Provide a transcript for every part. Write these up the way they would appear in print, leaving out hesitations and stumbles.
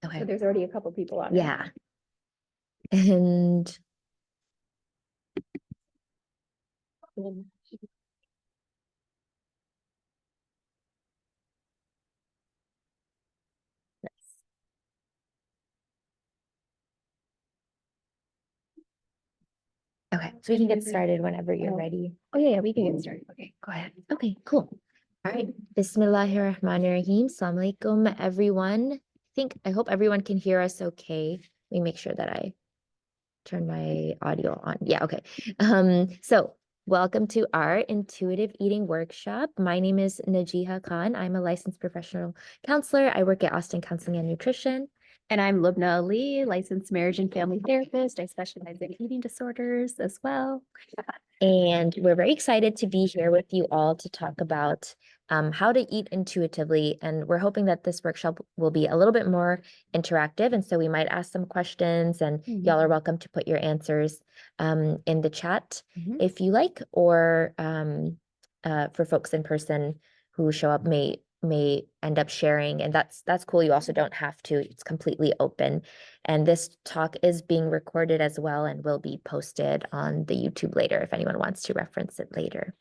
Okay. So there's already a couple people on it. Yeah. And okay, so we can get started whenever you're ready. Oh yeah, we can get started. Okay, go ahead. Okay, cool. All right. Bismillahirrahmanirrahim. Assalamu alaikum, everyone. I hope everyone can hear us okay. Let me make sure that I turn my audio on. Yeah, okay. So welcome to our intuitive eating workshop. My name is Najiha Khan. I'm a licensed professional counselor. I work at Austin Counseling and Nutrition. And I'm Lubna Ali, licensed marriage and family therapist. I specialize in eating disorders as well. And we're very excited to be here with you all to talk about how to eat intuitively. And we're hoping that this workshop will be a little bit more interactive. And so we might ask some questions, and y'all are welcome to put your answers in the chat if you like, or for folks in person who show up may end up sharing, and that's cool. You also don't have to. It's completely open. And this talk is being recorded as well and will be posted on the YouTube later if anyone wants to reference it later.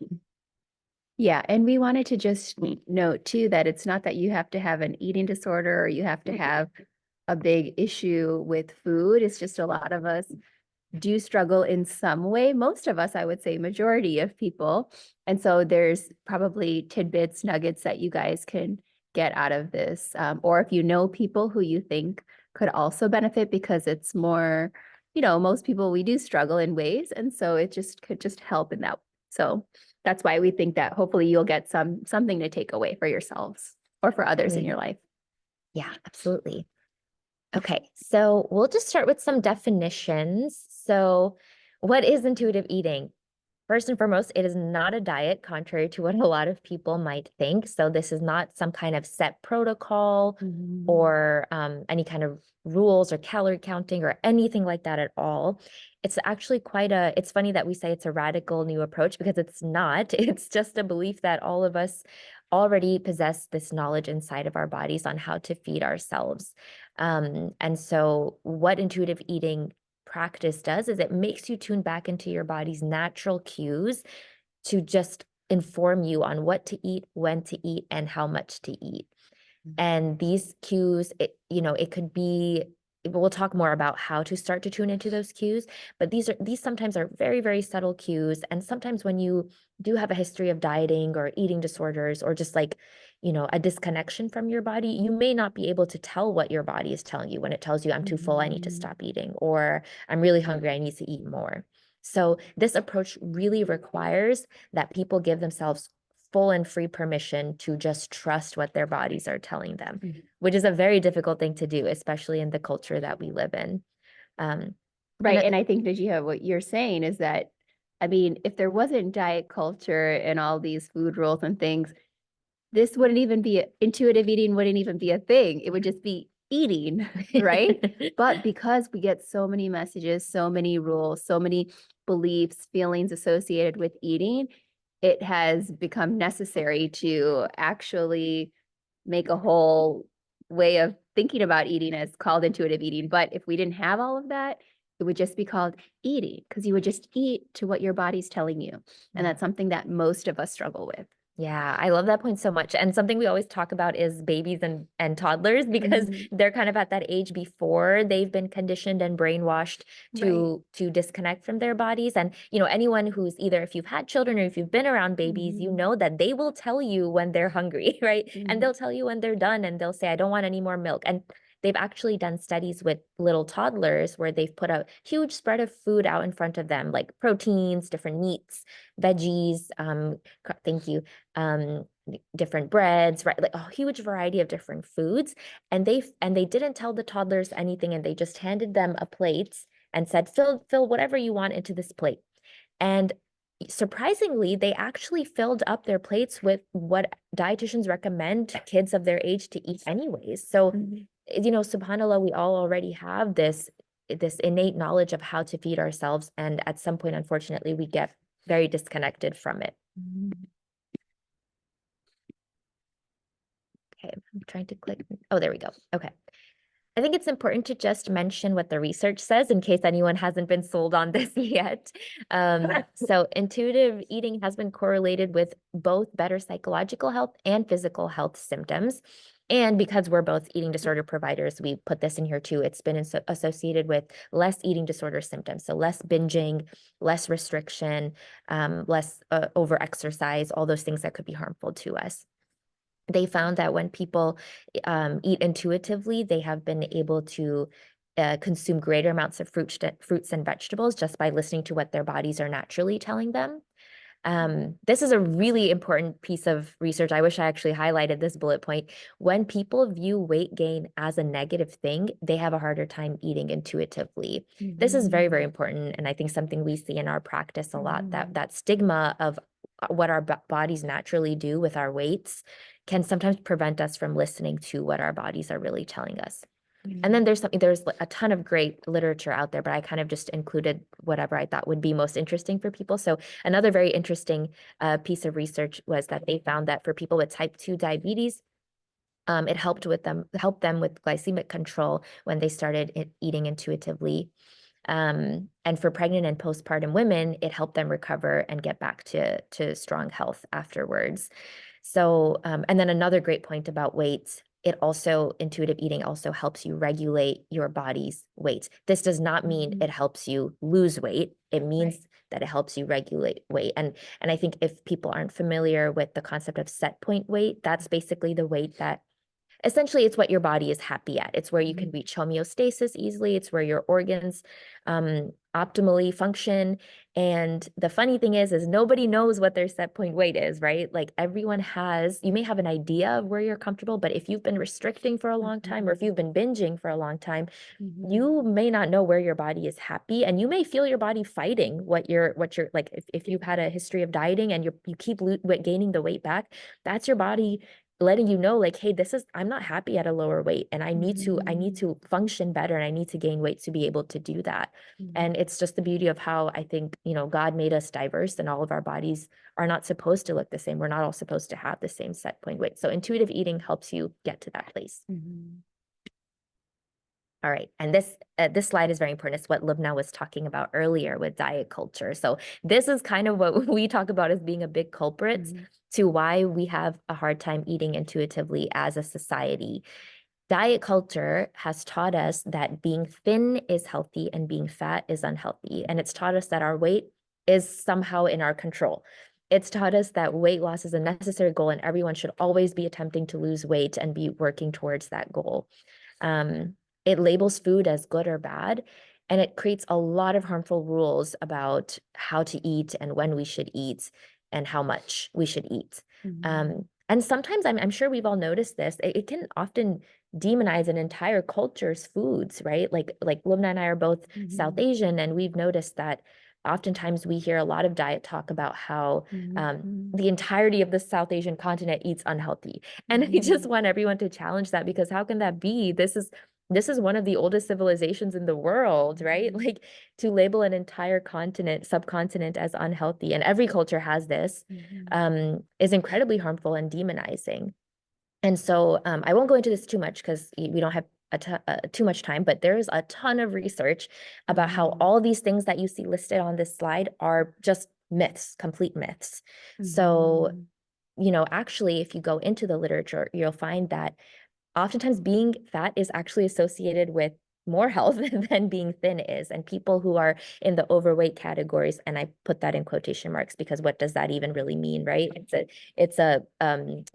Yeah, and we wanted to just note too that it's not that you have to have an eating disorder or you have to have a big issue with food. It's just a lot of us do struggle in some way. Most of us, I would say majority of people. And so there's probably tidbits, nuggets that you guys can get out of this. Or if you know people who you think could also benefit, because it's more, most people, we do struggle in ways. And so it just could just help in that. So that's why we think that hopefully you'll get something to take away for yourselves or for others in your life. Yeah, absolutely. Okay, so we'll just start with some definitions. So what is intuitive eating? First and foremost, it is not a diet, contrary to what a lot of people might think. So this is not some kind of set protocol or any kind of rules or calorie counting or anything like that at all. It's actually it's funny that we say it's a radical new approach, because it's not. It's just a belief that all of us already possess this knowledge inside of our bodies on how to feed ourselves. And so what intuitive eating practice does is it makes you tune back into your body's natural cues to just inform you on what to eat, when to eat, and how much to eat. And these cues, it could be, we'll talk more about how to start to tune into those cues, but these sometimes are very, very subtle cues. And sometimes when you do have a history of dieting or eating disorders, or just like, a disconnection from your body, you may not be able to tell what your body is telling you when it tells you, I'm too full, I need to stop eating, or I'm really hungry, I need to eat more. So this approach really requires that people give themselves full and free permission to just trust what their bodies are telling them, which is a very difficult thing to do, especially in the culture that we live in. Right. And I think, Najia, what you're saying is that, I mean, if there wasn't diet culture and all these food rules and things, this wouldn't even be intuitive eating, wouldn't even be a thing. It would just be eating, right? But because we get so many messages, so many rules, so many beliefs, feelings associated with eating, it has become necessary to actually make a whole way of thinking about eating as called intuitive eating. But if we didn't have all of that, it would just be called eating, because you would just eat to what your body's telling you. And that's something that most of us struggle with. Yeah, I love that point so much. And something we always talk about is babies and toddlers, because they're kind of at that age before they've been conditioned and brainwashed to disconnect from their bodies. And anyone who's either, if you've had children or if you've been around babies, you know that they will tell you when they're hungry, right? And they'll tell you when they're done, and they'll say, I don't want any more milk. And they've actually done studies with little toddlers where they've put a huge spread of food out in front of them, like proteins, different meats, veggies, thank you, different breads, right? Like a huge variety of different foods. And they didn't tell the toddlers anything, and they just handed them a plate and said, fill whatever you want into this plate. And surprisingly, they actually filled up their plates with what dietitians recommend kids of their age to eat anyways. So, subhanAllah, we all already have this innate knowledge of how to feed ourselves. And at some point, unfortunately, we get very disconnected from it. Okay, I'm trying to click. Oh, there we go. Okay. I think it's important to just mention what the research says in case anyone hasn't been sold on this yet. So intuitive eating has been correlated with both better psychological health and physical health symptoms. And because we're both eating disorder providers, we put this in here too. It's been associated with less eating disorder symptoms. So less binging, less restriction, less over-exercise, all those things that could be harmful to us. They found that when people eat intuitively, they have been able to consume greater amounts of fruits and vegetables just by listening to what their bodies are naturally telling them. This is a really important piece of research. I wish I actually highlighted this bullet point. When people view weight gain as a negative thing, they have a harder time eating intuitively. This is very, very important, and I think something we see in our practice a lot, that stigma of what our bodies naturally do with our weights can sometimes prevent us from listening to what our bodies are really telling us. And then there's a ton of great literature out there, but I kind of just included whatever I thought would be most interesting for people. So another very interesting piece of research was that they found that for people with type 2 diabetes, it helped them with glycemic control when they started eating intuitively. And for pregnant and postpartum women, it helped them recover and get back to strong health afterwards. So, and then another great point about weight, intuitive eating also helps you regulate your body's weight. This does not mean it helps you lose weight. It means that it helps you regulate weight. And I think if people aren't familiar with the concept of set point weight, that's basically the weight that essentially it's what your body is happy at. It's where you can reach homeostasis easily. It's where your organs optimally function. And the funny thing is nobody knows what their set point weight is, right? Like you may have an idea of where you're comfortable, but if you've been restricting for a long time, or if you've been binging for a long time, you may not know where your body is happy, and you may feel your body fighting what you're like. If you've had a history of dieting and you keep gaining the weight back, that's your body letting you know, like, hey, I'm not happy at a lower weight, and I need to function better, and I need to gain weight to be able to do that. And it's just the beauty of how I think, God made us diverse, and all of our bodies are not supposed to look the same. We're not all supposed to have the same set point weight. So intuitive eating helps you get to that place. All right, and this slide is very important. It's what Lubna was talking about earlier with diet culture. So this is kind of what we talk about as being a big culprit to why we have a hard time eating intuitively as a society. Diet culture has taught us that being thin is healthy and being fat is unhealthy. And it's taught us that our weight is somehow in our control. It's taught us that weight loss is a necessary goal, and everyone should always be attempting to lose weight and be working towards that goal. It labels food as good or bad, and it creates a lot of harmful rules about how to eat and when we should eat and how much we should eat. And sometimes I'm sure we've all noticed this. It can often demonize an entire culture's foods, right? Like Lubna and I are both South Asian, and we've noticed that oftentimes we hear a lot of diet talk about how the entirety of the South Asian continent eats unhealthy. And I just want everyone to challenge that, because how can that be? This is one of the oldest civilizations in the world, right? Like, to label an entire subcontinent as unhealthy, and every culture has this, is incredibly harmful and demonizing. And so I won't go into this too much because we don't have too much time, but there's a ton of research about how all these things that you see listed on this slide are just myths, complete myths. So, actually, if you go into the literature, you'll find that oftentimes being fat is actually associated with more health than being thin is. And people who are in the overweight categories, and I put that in quotation marks because what does that even really mean, right? It's a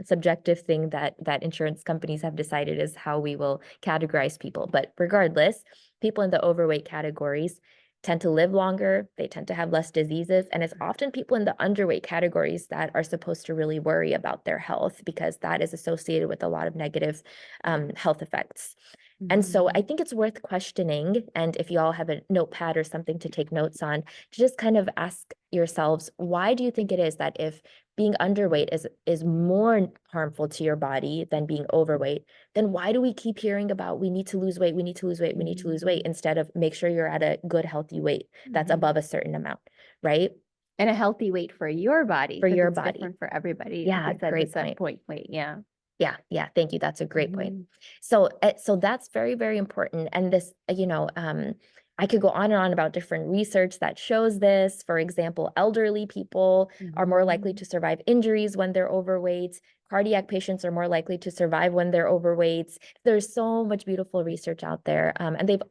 subjective thing that insurance companies have decided is how we will categorize people. But regardless, people in the overweight categories tend to live longer, they tend to have less diseases, and it's often people in the underweight categories that are supposed to really worry about their health, because that is associated with a lot of negative health effects. And so I think it's worth questioning, and if you all have a notepad or something to take notes on, to just kind of ask yourselves, why do you think it is that if being underweight is more harmful to your body than being overweight, then why do we keep hearing about we need to lose weight, we need to lose weight, we need to lose weight, instead of make sure you're at a good, healthy weight that's above a certain amount, right? And a healthy weight for your body. For your it's body. different for everybody. Yeah, Like I said, great the set point. point weight. Yeah. Yeah. Thank you. That's a great point. Mhm. So that's very, very important. And this, I could go on and on about different research that shows this. For example, elderly people are more likely Mhm. to survive injuries when they're overweight. Cardiac patients are more likely to survive when they're overweight. There's so much beautiful research out there. And they've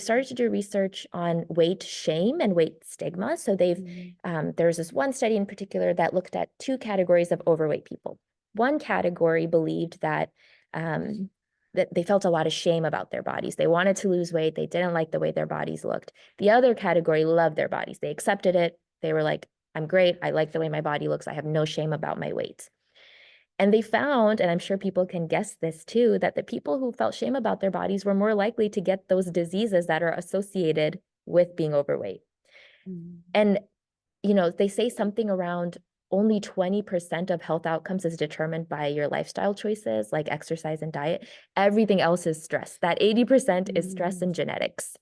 started to do research on weight shame and weight stigma. So Mhm. there's this one study in particular that looked at two categories of overweight people. One category believed um, that they felt a lot of shame about their bodies. They wanted to lose weight. They didn't like the way their bodies looked. The other category loved their bodies. They accepted it. They were like, I'm great. I like the way my body looks. I have no shame about my weight. And they found, and I'm sure people can guess this too, that the people who felt shame about their bodies were more likely to get those diseases that are associated with being overweight. Mhm. And they say something around only 20% of health outcomes is determined by your lifestyle choices, like exercise and diet. Everything else is stress. That 80% is stress Mhm. and genetics.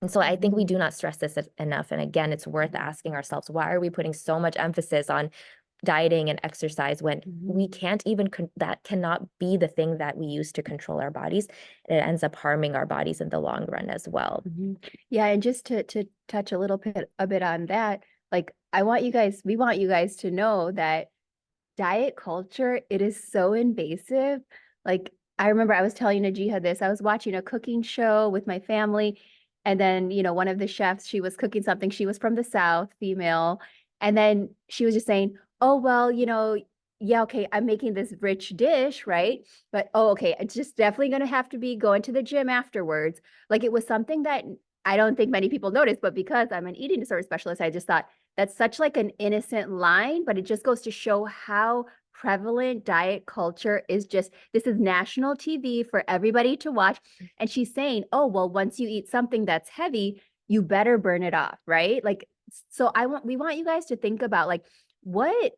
And so I think we do Mhm. not stress this enough. And again, it's worth asking ourselves, why are we putting so much emphasis on dieting and exercise when we Mhm. can't even, that cannot be the thing that we use to control our bodies. It ends up harming our bodies in the long run as well. Mhm. Yeah, and just to touch a bit on that, like we want you guys to know that diet culture, it is so invasive. Like I remember I was telling Najiha this. I was watching a cooking show with my family, and then, one of the chefs, she was cooking something. She was from the South, female, and then she was just saying, "Oh, well, yeah, okay, I'm making this rich dish, right? But oh, okay, it's just definitely gonna have to be going to the gym afterwards." Like it was something that I don't think many people noticed, but because I'm an eating disorder specialist, I just thought that's such like an innocent line, but it just goes to show how prevalent diet culture is. Just this is national TV for everybody to watch. And she's saying, oh, well, once you eat something that's heavy, you better burn it off, right? Like, so we want you guys to think about like what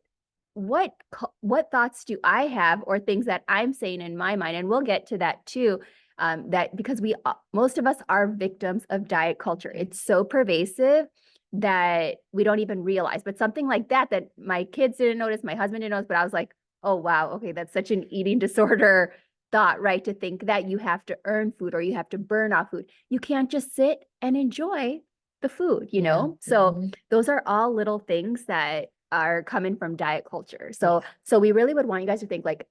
what thoughts do I have or things that I'm saying in my mind, and we'll get to that too. That because most of us are victims of diet culture. It's so pervasive that we don't even realize. But something like that my kids didn't notice, my husband didn't notice, but I was like, oh wow, okay, that's such an eating disorder thought, right? To think that you have to earn food or you have to burn off food. You can't just sit and enjoy the food, you Yeah. know? So Mhm. those are all little things that are coming from diet culture. So Yeah. so we really would want you guys to think like,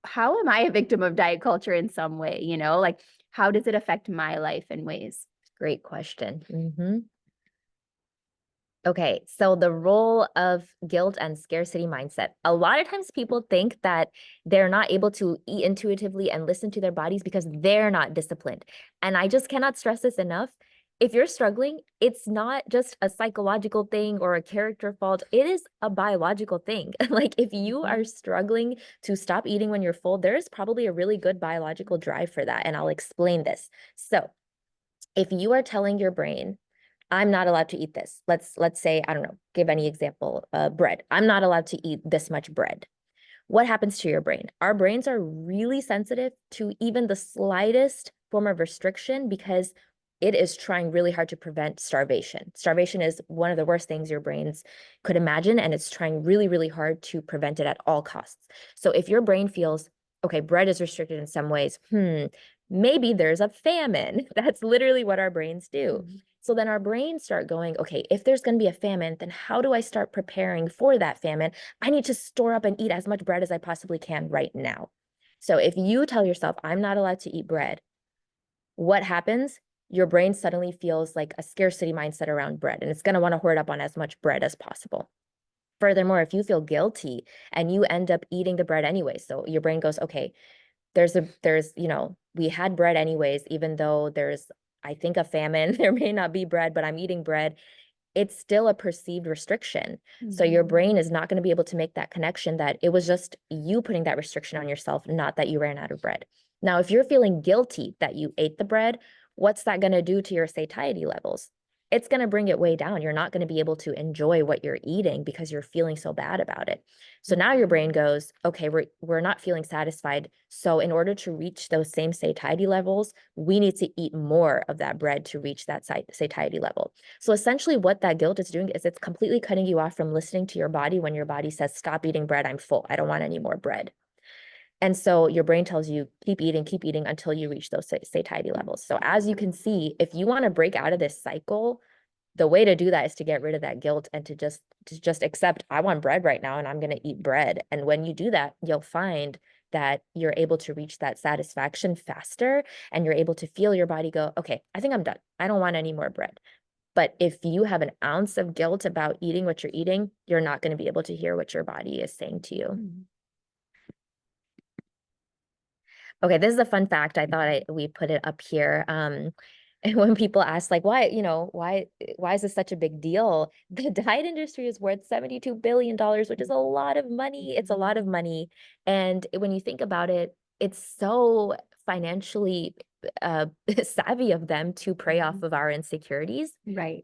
how am I a victim of diet culture in some way? Like how does it affect my life in ways? Great question. Okay, so the role of guilt and scarcity mindset. A lot of times people think that they're not able to eat intuitively and listen to their bodies because they're not disciplined. And I just cannot stress this enough. If you're struggling, it's not just a psychological thing or a character fault. It is a biological thing. Like if you are Mhm. struggling to stop eating when you're full, there's probably a really good biological drive for that. And I'll explain this. So if you are telling your brain, I'm not allowed to eat this. Let's say, I don't know, give any example, bread. I'm not allowed to eat this much bread. What happens to your brain? Our brains are really sensitive to even the slightest form of restriction because it is trying really hard to prevent starvation. Starvation is one of the worst things your brains could imagine, and it's trying really, really hard to prevent it at all costs. So if your brain feels, okay, bread is restricted in some ways, maybe there's a famine. That's literally what our brains do. Mhm. So then our brains start going, okay, if there's going to be a famine, then how do I start preparing for that famine? I need to store up and eat as much bread as I possibly can right now. So if you tell yourself, I'm not allowed to eat bread, what happens? Your brain suddenly feels like a scarcity mindset around bread, and it's going to want to hoard up on as much bread as possible. Furthermore, if you feel guilty and you end up eating the bread anyway, so your brain goes, okay, we had bread anyways, even though there's, I think, a famine, there may not be bread, but I'm eating bread. It's still a perceived restriction. So your Mhm. brain is not going to be able to make that connection that it was just you putting that restriction on yourself, not that you ran out of bread. Now, if you're feeling guilty that you ate the bread, what's that going to do to your satiety levels? It's going to bring it way down. You're not going to be able to enjoy what you're eating because you're feeling so bad about it. So now your brain Mhm. goes, okay, we're not feeling satisfied. So in order to reach those same satiety levels, we need to eat more of that bread to reach that satiety level. So essentially what that guilt is doing is it's completely cutting you off from listening to your body when your body says, stop eating bread, I'm full. I don't want any more bread. And so your brain tells you keep eating until you reach those satiety levels. So as you can see, if you want to break out of this cycle, the way to do that is to get rid of that guilt and to just accept I want bread right now and I'm going to eat bread. And when you do that, you'll find that you're able to reach that satisfaction faster and you're able to feel your body go, okay, I think I'm done. I don't want any more bread. But if you have an ounce of guilt about eating what you're eating, you're not going to be able to hear what your body is saying to you. Okay, this is a fun fact. I thought we put it up here. And when people ask like why, why is this such a big deal? The diet industry is worth $72 billion, which is a lot of money. It's a lot of money. And when you think about it, it's so financially savvy of them to prey off of our insecurities, Right.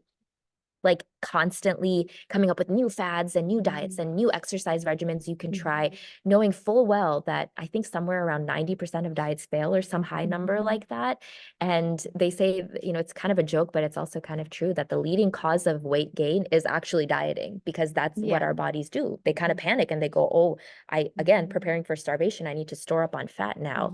like constantly coming up with new fads and new diets and new exercise regimens you can try, knowing full well that I think somewhere around 90% of diets fail or some high number like that. And they say, it's kind of a joke, but it's also kind of true that the leading cause of weight gain is actually dieting, because that's what our bodies do. They kind of panic and they go, oh, again, preparing for starvation, I need to store up on fat now.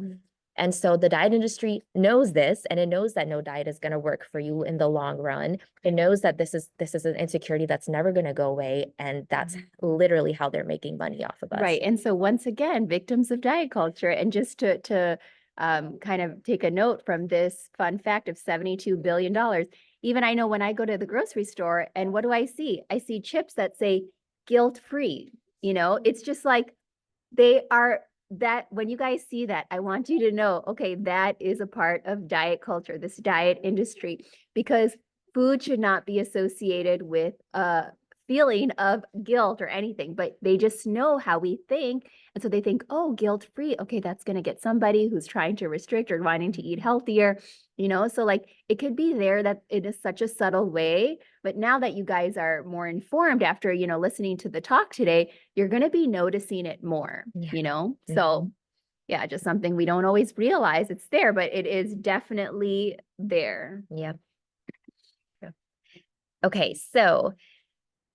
And so the diet industry knows this, and it knows that no diet is going to work for you in the long run. It knows that this is an insecurity that's never going to go away, and that's literally how they're making money off of us. Right. And so once again, victims of diet culture. And just to kind of take a note from this fun fact of $72 billion, even I know when I go to the grocery store and what do I see? I see chips that say guilt-free. It's just like they are that when you guys see that, I want you to know, okay, that is a part of diet culture, this diet industry, because food should not be associated with a feeling of guilt or anything, but they just know how we think. And so they think, oh, guilt free. Okay, that's going to get somebody who's trying to restrict or wanting to eat healthier, So, like, it could be there that it is such a subtle way. But now that you guys are more informed after, listening to the talk today, you're going to be noticing it more, So, yeah, just something we don't always realize it's there, but it is definitely there. Yep. Okay, so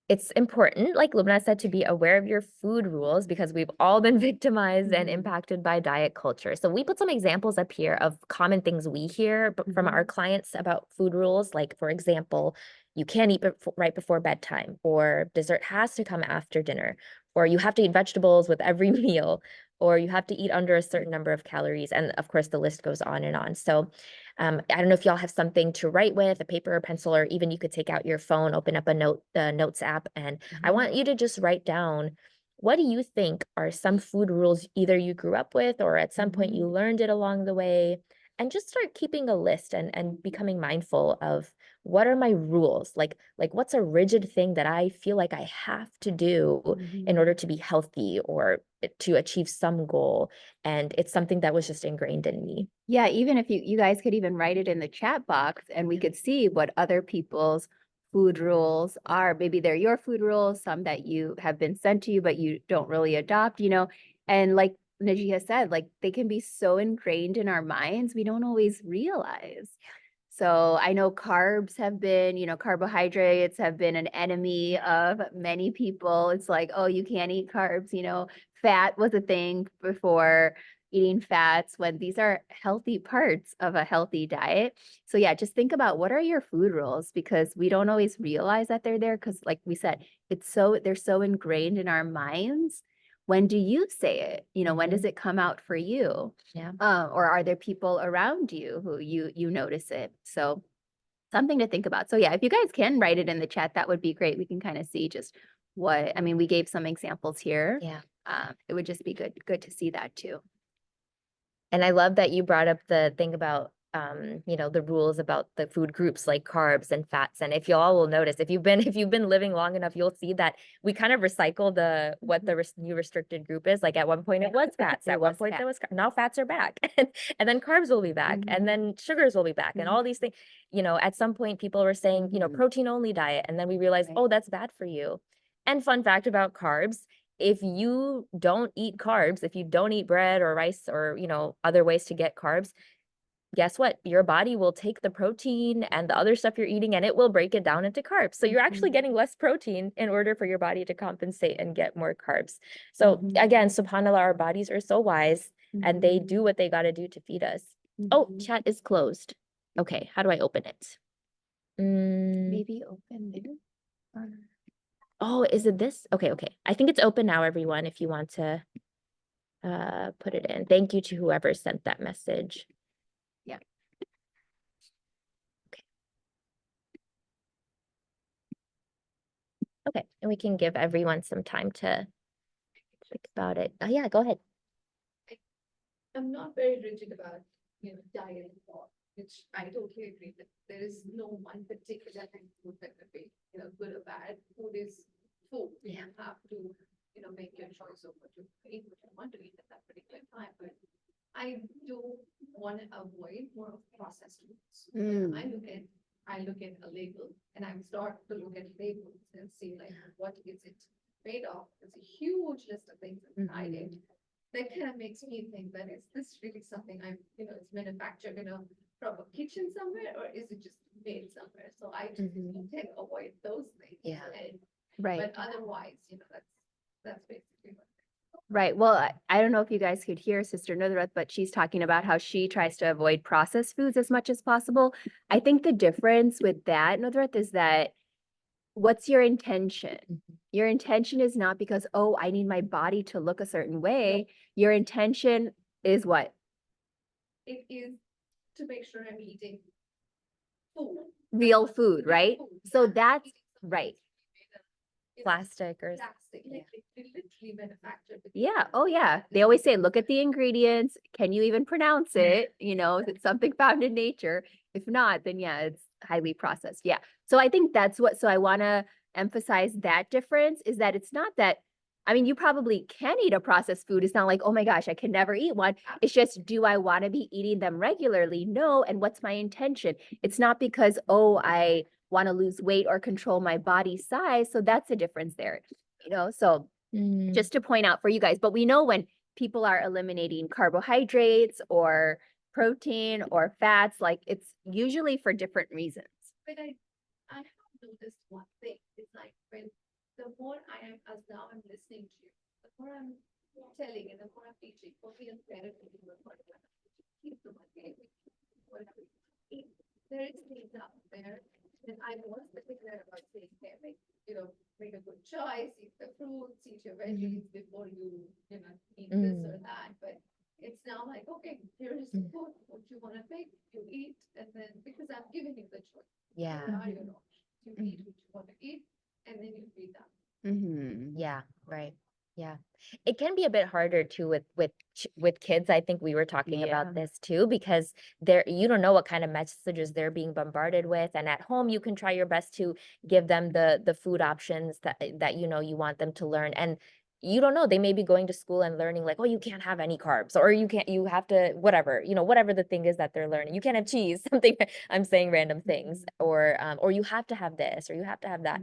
it's important, like Lubna said, to be aware of your food rules because we've all been victimized and impacted by diet culture. So we put some examples up here of common things we hear from our clients about food rules. Like, for example, you can't eat right before bedtime, or dessert has to come after dinner, or you have to eat vegetables with every meal, or you have to eat under a certain number of calories. And of course, the list goes on and on. So I don't know if y'all have something to write with, a paper or pencil, or even you could take out your phone, open up a notes app, and I want you to just write down, what do you think are some food rules either you grew up with or at some point you learned it along the way, and just start keeping a list and becoming mindful of what are my rules, like what's a rigid thing that I feel like I have to do in order to be healthy or to achieve some goal, and it's something that was just ingrained in me. Yeah, even if you guys could even write it in the chat box and we could see what other people's food rules are. Maybe they're your food rules, some that you have been sent to you, but you don't really adopt, And like Najia said, like they can be so ingrained in our minds, we don't always realize. So I know carbs have been, carbohydrates have been an enemy of many people. It's like, oh, you can't eat carbs, fat was a thing before eating fats, when these are healthy parts of a healthy diet. So yeah, just think about what are your food rules, because we don't always realize that they're there, because like we said, they're so ingrained in our minds. When do you say it? When does it come out for you? Yeah. Or are there people around you who you notice it? So something to think about. So yeah, if you guys can write it in the chat, that would be great. We can kind of see just what, I mean, we gave some examples here. Yeah. It would just be good to see that too. And I love that you brought up the thing about, the rules about the food groups like carbs and fats. And if y'all will notice, if you've been living long enough, you'll see that we kind of recycle what the new restricted group is. Like at one point it was fats, at one point it was, now fats are back, and then carbs will be back, and then sugars will be back, and all these things. At some point people were saying, protein only diet, and then we realized, oh, that's bad for you. And fun fact about carbs, if you don't eat carbs, if you don't eat bread or rice or, other ways to get carbs, guess what? Your body will take the protein and the other stuff you're eating and it will break it down into carbs. So you're actually getting less protein in order for your body to compensate and get more carbs. So again, subhanAllah, our bodies are so wise. and they do what they got to do to feed us. Oh, Mhm. chat is closed. Okay, how do I open it? Maybe open it. Oh, is it this? Okay, okay. I think it's open now, everyone, if you want to put it in. Thank you to whoever sent that message. Yeah. Okay, and we can give everyone some time to think about it. Oh, yeah, go ahead. I'm not very rigid about, diet and thought, which I totally agree that there is no one particular kind of food that could be, good or bad. Food is food. Yeah. You have to, make your choice of what you eat, what you want to eat at that particular time. But I do want to avoid more of processed foods. Mm. I look at a label and I start to look at labels and see like what is it made of. It's a huge list of things inside it. That kind of makes me think that is this really something it's manufactured from a kitchen somewhere, or is it just made somewhere? So I just tend to avoid those things. Yeah. Right. But otherwise, that's basically what. Right. Well, I don't know if you guys could hear Sister Nusrat, but she's talking about how she tries to avoid processed foods as much as possible. I think the difference with that, Nusrat, is that what's your intention? Your intention is not because, oh, I need my body to look a certain way. Your intention is what? It is to make sure I'm eating food. Real food, right? So that's right. Plastic or Plastic, like they literally manufactured. Yeah. Oh, yeah. They always say, look at the ingredients. Can you even pronounce it? Is it something found in nature? If not, then yeah, it's highly processed. Yeah. So I think so I want to emphasize that difference is that it's not that, I mean, you probably can eat a processed food. It's not like, oh my gosh, I can never eat one. It's just, do I want to be eating them regularly? No. And what's my intention? It's not because, oh, I want to lose weight or control my body size. So that's the difference there, so just to point out for you guys, but we know when people are eliminating carbohydrates or protein or fats, like it's usually for different reasons. But I have noticed one thing. It's like when the more I am, as now I'm listening to you, the more I'm telling and the more I'm teaching, for me as parent, keep the money. There is things out there, and I was particular about saying, hey, make a good choice, eat the fruits, eat your veggies before you, eat this or that. But it's now like, okay, here is the food, what you want to make, you eat, and then because I'm giving you the choice. Yeah. What are your options? You eat what you want to eat, and then you feed them. Yeah, right. Yeah. It can be a bit harder too with kids. I think we were talking about this too, because you don't know what kind of messages they're being bombarded with. And at home you can try your best to give them the food options that you want them to learn. And you don't know, they may be going to school and learning like, oh, you can't have any carbs, or you have to, whatever, whatever the thing is that they're learning. You can't have cheese, something. I'm saying random things, or you have to have this, or you have to have that.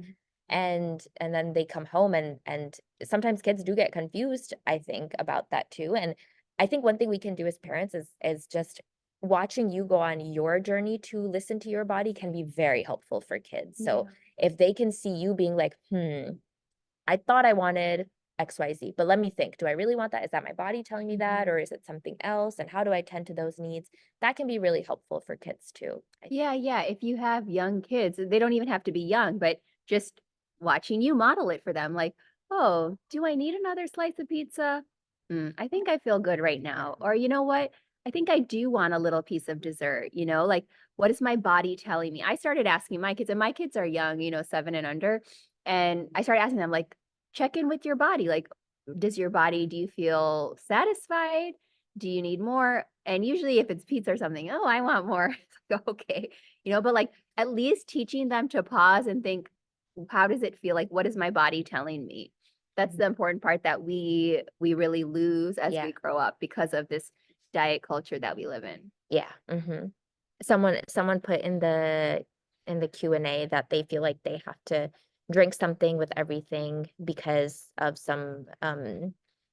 And then they come home and sometimes kids do get confused, I think, about that too. And I think one thing we can do as parents is just watching you go on your journey to listen to your body can be very helpful for kids. So if they can see you being like, I thought I wanted XYZ, but let me think, do I really want that? Is that my body telling me that, or is it something else? And how do I tend to those needs? That can be really helpful for kids too. Yeah, yeah. If you have young kids, they don't even have to be young, but just watching you model it for them, like, oh, do I need another slice of pizza? I think I feel good right now. Or you know what? I think I do want a little piece of dessert, like what is my body telling me? I started asking my kids, and my kids are young, 7 and under. And I started asking them, like, check in with your body. Like, do you feel satisfied? Do you need more? And usually if it's pizza or something, oh, I want more. It's like, okay, but like at least teaching them to pause and think, how does it feel? Like, what is my body telling me? That's the important part that we really lose as we grow up because of this diet culture that we live in. Yeah. Someone put in the Q&A that they feel like they have to drink something with everything because of some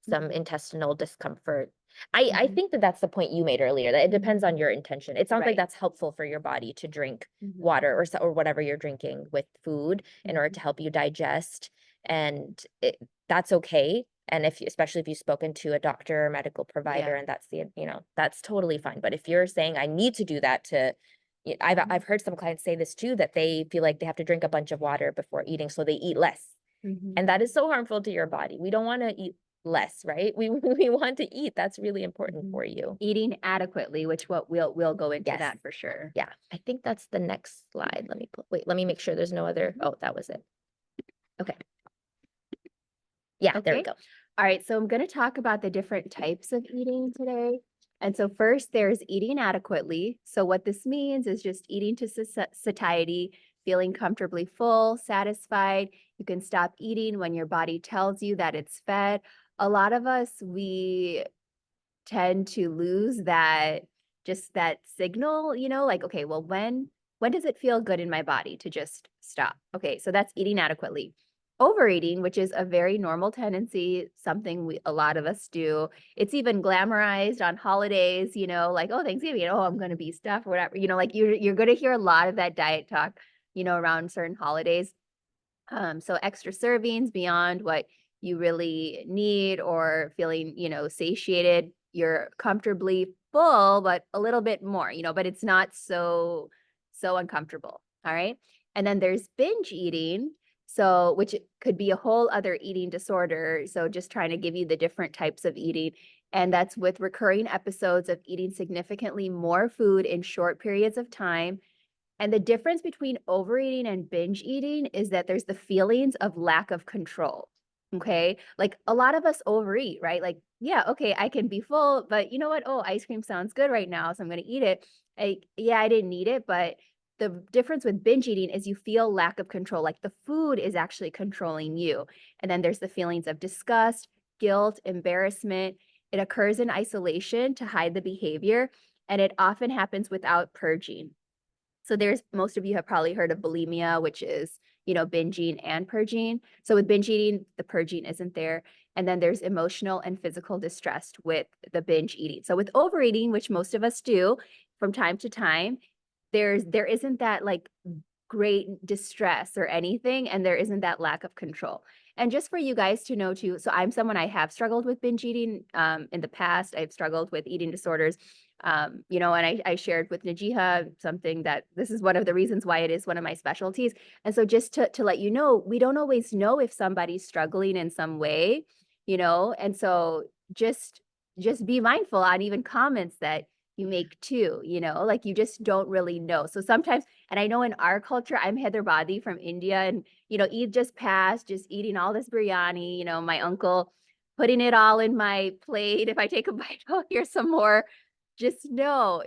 intestinal discomfort. I think that's the point you made earlier, that it depends on your intention. It sounds like that's helpful for your body to drink water or whatever you're drinking with food in order to help you digest, and that's okay. And especially if you've spoken to a doctor or medical provider and that's that's totally fine. But if you're saying I need to do that I've heard some clients say this too, that they feel like they have to drink a bunch of water before eating, so they eat less. And that is so harmful to your body. We don't want to eat less, right? We want to eat. That's really important for you. Eating adequately, which we'll go into Yes. that for sure. Yeah, I think that's the next slide. Let me make sure there's no other. Oh, that was it. Okay. Yeah, there we Okay. go. All right, so I'm going to talk about the different types of eating today. And so first, there's eating adequately. So what this means is just eating to satiety, feeling comfortably full, satisfied. You can stop eating when your body tells you that it's fed. A lot of us, we tend to lose that, just that signal, like, okay, well, when does it feel good in my body to just stop? Okay, so that's eating adequately. Overeating, which is a very normal tendency, something a lot of us do. It's even glamorized on holidays, like, oh, Thanksgiving, oh, I'm going to be stuffed or whatever, like you're going to hear a lot of that diet talk, around certain holidays. So extra servings beyond what you really need, or feeling, satiated, you're comfortably full, but a little bit more, but it's not so uncomfortable. All right. And then there's binge eating. So, which could be a whole other eating disorder. So just trying to give you the different types of eating. And that's with recurring episodes of eating significantly more food in short periods of time. And the difference between overeating and binge eating is that there's the feelings of lack of control. Okay. Like a lot of us overeat, right? Like, yeah, okay, I can be full, but you know what? Oh, ice cream sounds good right now, so I'm going to eat it. I didn't need it, but the difference with binge eating is you feel lack of control. Like the food is actually controlling you. And then there's the feelings of disgust, guilt, embarrassment. It occurs in isolation to hide the behavior, and it often happens without purging. So most of you have probably heard of bulimia, which is, binging and purging. So with binge eating, the purging isn't there. And then there's emotional and physical distress with the binge eating. So with overeating, which most of us do from time to time, there isn't that like great distress or anything, and there isn't that lack of control. And just for you guys to know too, so I'm someone, I have struggled with binge eating in the past. I've struggled with eating disorders. And I shared with Najiha something that this is one of the reasons why it is one of my specialties. And so just to let you know, we don't always know if somebody's struggling in some way, and so just be mindful on even comments that you make too, like you just don't really know. So sometimes, and I know in our culture, I'm Hyderabadi from India, and Eid just passed, just eating all this biryani, my uncle putting it all in my plate. If I take a bite, oh, here's some more. Just know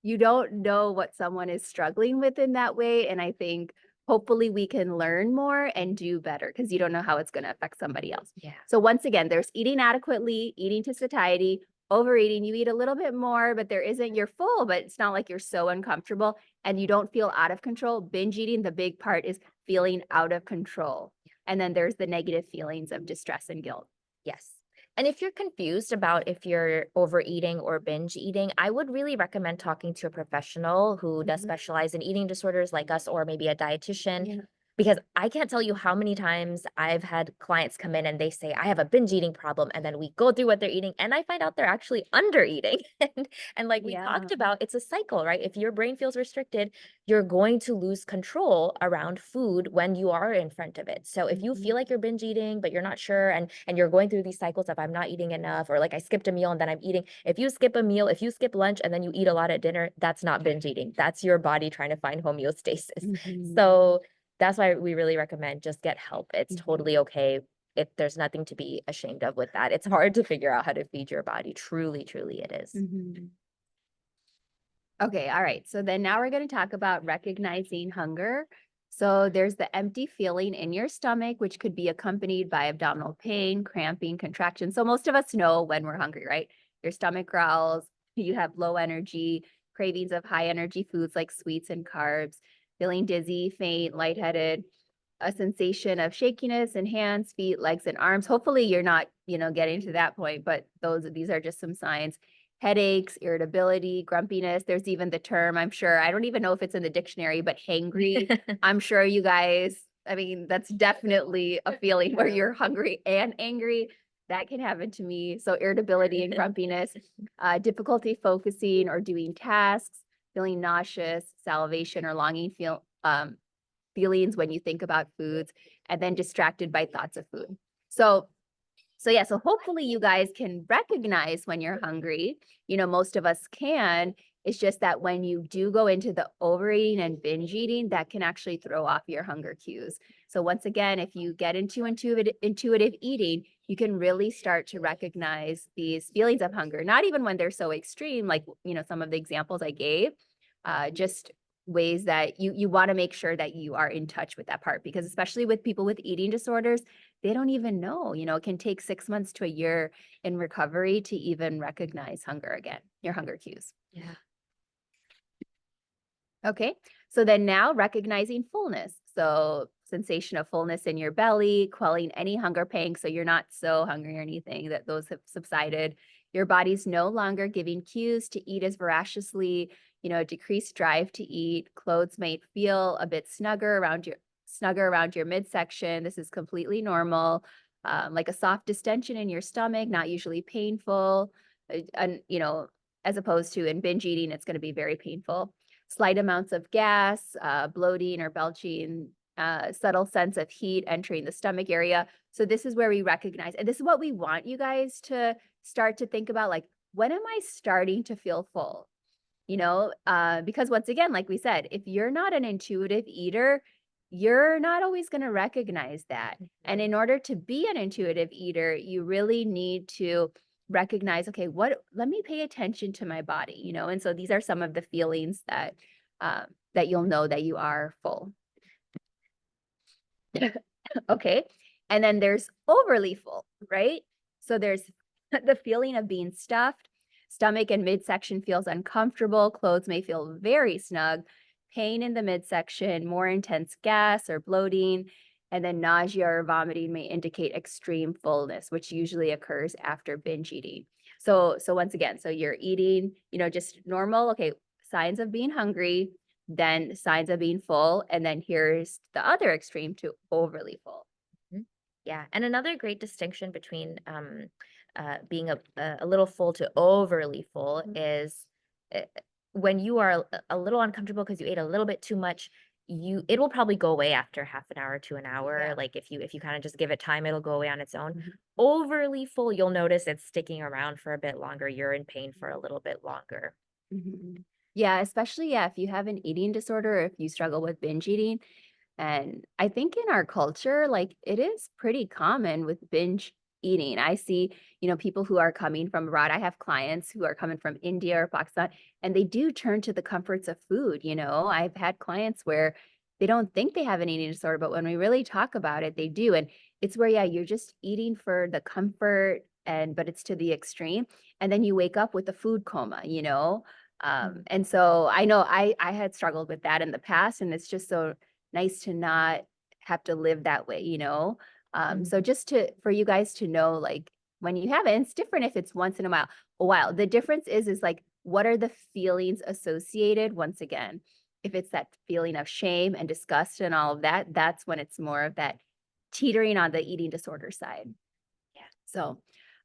you don't know what someone is struggling with in that way. And I think hopefully we can learn more and do better, because you don't know how it's going to affect somebody else. Yeah. So once again, there's eating adequately, eating to satiety. Overeating, you eat a little bit more, but you're full, but it's not like you're so uncomfortable and you don't feel out of control. Binge eating, the big part is feeling out of control. And then there's the negative feelings of distress and guilt. Yes. And if you're confused about if you're overeating or binge eating, I would really recommend talking to a professional who does specialize in eating disorders like us, or maybe a dietitian. Yeah. Because I can't tell you how many times I've had clients come in and they say, I have a binge eating problem. And then we go through what they're eating and I find out they're actually under eating. And like we talked about, it's a cycle, right? If your brain feels restricted, you're going to lose control around food when you are in front of it. So if you feel like you're binge eating, but you're not sure, and you're going through these cycles of I'm not eating enough, or like I skipped a meal and then I'm eating. If you skip a meal, if you skip lunch and then you eat a lot at dinner, that's not binge eating. That's your body trying to find homeostasis. So that's why we really recommend just get help. It's totally okay. There's nothing to be ashamed of with that. It's hard to figure out how to feed your body. Truly, truly it is. Okay, all right. So then now we're going to talk about recognizing hunger. So there's the empty feeling in your stomach, which could be accompanied by abdominal pain, cramping, contraction. So most of us know when we're hungry, right? Your stomach growls, you have low energy, cravings of high energy foods like sweets and carbs, feeling dizzy, faint, lightheaded, a sensation of shakiness in hands, feet, legs, and arms. Hopefully you're not, getting to that point, but these are just some signs. Headaches, irritability, grumpiness. There's even the term, I'm sure, I don't even know if it's in the dictionary, but hangry. I'm sure you guys I mean, that's definitely a feeling where you're hungry and angry. That can happen to me. So irritability and grumpiness, difficulty focusing or doing tasks, feeling nauseous, salivation or longing feelings when you think about foods, and then distracted by thoughts of food. So yeah, so hopefully you guys can recognize when you're hungry. You know, most of us can. It's just that when you do go into the overeating and binge eating, that can actually throw off your hunger cues. So once again, if you get into intuitive eating, you can really start to recognize these feelings of hunger, not even when they're so extreme, like, you know, some of the examples I gave, just ways that you want to make sure that you are in touch with that part, because especially with people with eating disorders, they don't even know, you know, it can take 6 months to a year in recovery to even recognize hunger again, your hunger cues. Yeah. Okay, so then now recognizing fullness. So sensation of fullness in your belly, quelling any hunger pangs. So you're not so hungry or anything, that those have subsided. Your body's no longer giving cues to eat as voraciously, you know, decreased drive to eat. Clothes may feel a bit snugger around your midsection. This is completely normal. Like a soft distension in your stomach, not usually painful. And, you know, as opposed to in binge eating, it's going to be very painful. Slight amounts of gas, bloating or belching, subtle sense of heat entering the stomach area. So this is where we recognize, and this is what we want you guys to start to think about, like, when am I starting to feel full? You know, because once again, like we said, if you're not an intuitive eater, you're not always going to recognize that. And in order to be an intuitive eater, you really need to recognize, okay, let me pay attention to my body, you know? And so these are some of the feelings that, that you'll know that you are full. Okay. And then there's overly full, right? So there's the feeling of being stuffed. Stomach and midsection feels uncomfortable. Clothes may feel very snug. Pain in the midsection, more intense gas or bloating, and then nausea or vomiting may indicate extreme fullness, which usually occurs after binge eating. So once again, so you're eating, you know, just normal, okay, signs of being hungry, then signs of being full, and then here's the other extreme to overly full. Yeah, and another great distinction between being a little full to overly full is uh, when you are a little uncomfortable because you ate a little bit too much, it will probably go away after half an hour to an hour. Yeah. Like if you kind of just give it time, it'll go away on its own. Mhm. Overly full, you'll notice it's sticking around for a bit longer. You're in pain for a little bit longer. Mhm. Yeah, especially, yeah, if you have an eating disorder or if you struggle with binge eating. And I think in our culture, like, it is pretty common with binge eating. I see, you know, people who are coming from abroad. I have clients who are coming from India or Pakistan, and they do turn to the comforts of food. You know, I've had clients where they don't think they have an eating disorder, but when we really talk about it, they do. And it's where, yeah, you're just eating for the comfort, but it's to the extreme. And then you wake up with a food coma, you know? And so I know I had struggled with that in the past, and it's just so nice to not have to live that way, you know? So just for you guys to know, like, when you have it, it's different if it's once in a while. The difference is like, what are the feelings associated? Once again, if it's that feeling of shame and disgust and all of that, that's when it's more of that teetering on the eating disorder side. Yeah. So,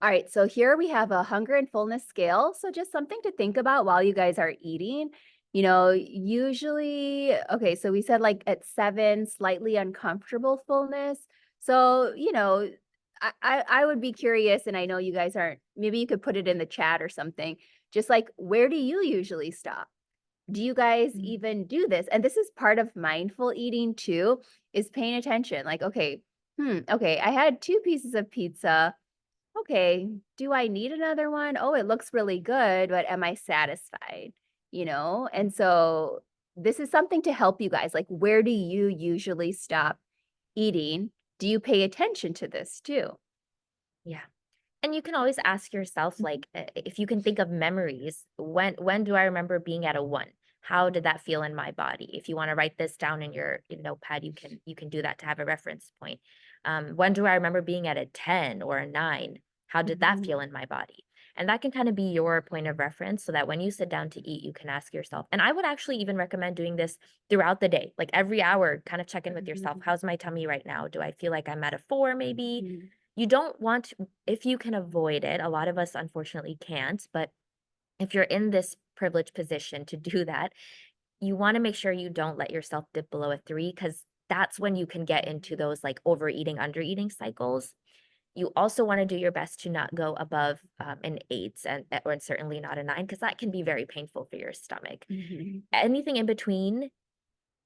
all right. So here we have a hunger and fullness scale. So just something to think about while you guys are eating. You know, usually, okay, so we said like at 7, slightly uncomfortable fullness. So, you know, I would be curious, and I know you guys aren't, maybe you could put it in the chat or something. Just like, where do you usually stop? Do you guys even do this? And this is part of mindful eating too, is paying attention. Like, okay, okay, I had 2 pieces of pizza. Okay, do I need another one? Oh, it looks really good, but am I satisfied? You know? And so this is something to help you guys. Like, where do you usually stop eating? Do you pay attention to this too? Yeah. And you can always ask yourself, like, if you can think of memories, when do I remember being at a 1? How did that feel in my body? If you want to write this down in your notepad, you can do that to have a reference point. When do I remember being at a 10 or a 9? How did that feel in my body? And that can kind of be your point of reference so that when you sit down to eat, you can ask yourself. And I would actually even recommend doing this throughout the day, like every hour, kind of check in with yourself. How's my tummy right now? Do I feel like I'm at a 4 maybe? You don't want to, if you can avoid it, a lot of us unfortunately can't, but if you're in this privileged position to do that, you want to make sure you don't let yourself dip below a 3 because that's when you can get into those like overeating, undereating cycles. You also want to do your best to not go above an 8 or certainly not a 9 because that can be very painful for your stomach. Anything in between,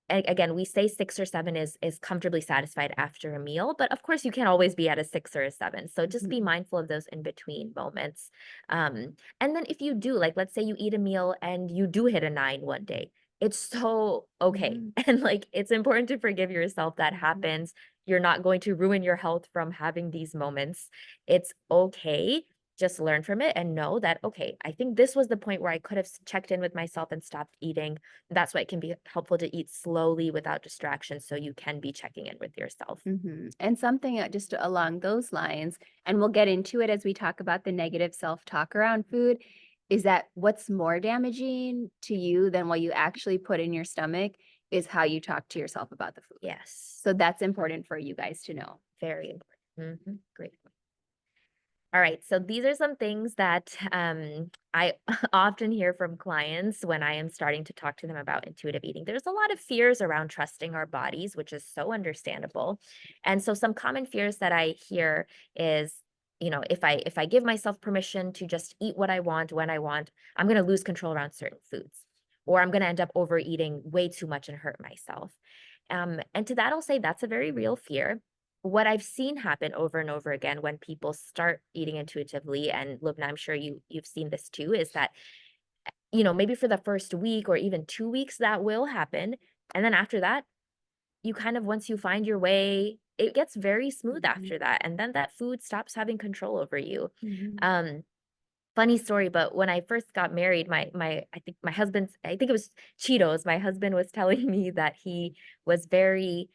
again, we say 6 or 7 is comfortably satisfied after a meal, but of course you can't always be at a 6 or a 7. So just be mindful of those in between moments. And then if you do, like, let's say you eat a meal and you do hit a 9 one day, it's so okay. And like, it's important to forgive yourself. That happens. You're not going to ruin your health from having these moments. It's okay. Just learn from it and know that, okay, I think this was the point where I could have checked in with myself and stopped eating. That's why it can be helpful to eat slowly without distraction so you can be checking in with yourself. And something just along those lines, and we'll get into it as we talk about the negative self-talk around food, is that what's more damaging to you than what you actually put in your stomach is how you talk to yourself about the food. Yes, So that's important for you guys to know. very important. Great. All right, so these are some things that I often hear from clients when I am starting to talk to them about intuitive eating. There's a lot of fears around trusting our bodies, which is so understandable. And so some common fears that I hear is, if I give myself permission to just eat what I want when I want, I'm going to lose control around certain foods, or I'm going to end up overeating way too much and hurt myself. And to that, I'll say that's a very real fear. What I've seen happen over and over again when people start eating intuitively, and Lubna, I'm sure you've seen this too, is that, maybe for the first week or even 2 weeks, that will happen. And then after that, you kind of, once you find your way, it gets very smooth after that. And then that food stops having control over you. Funny story, but when I first got married, I think it was Cheetos. My husband was telling me that he was very,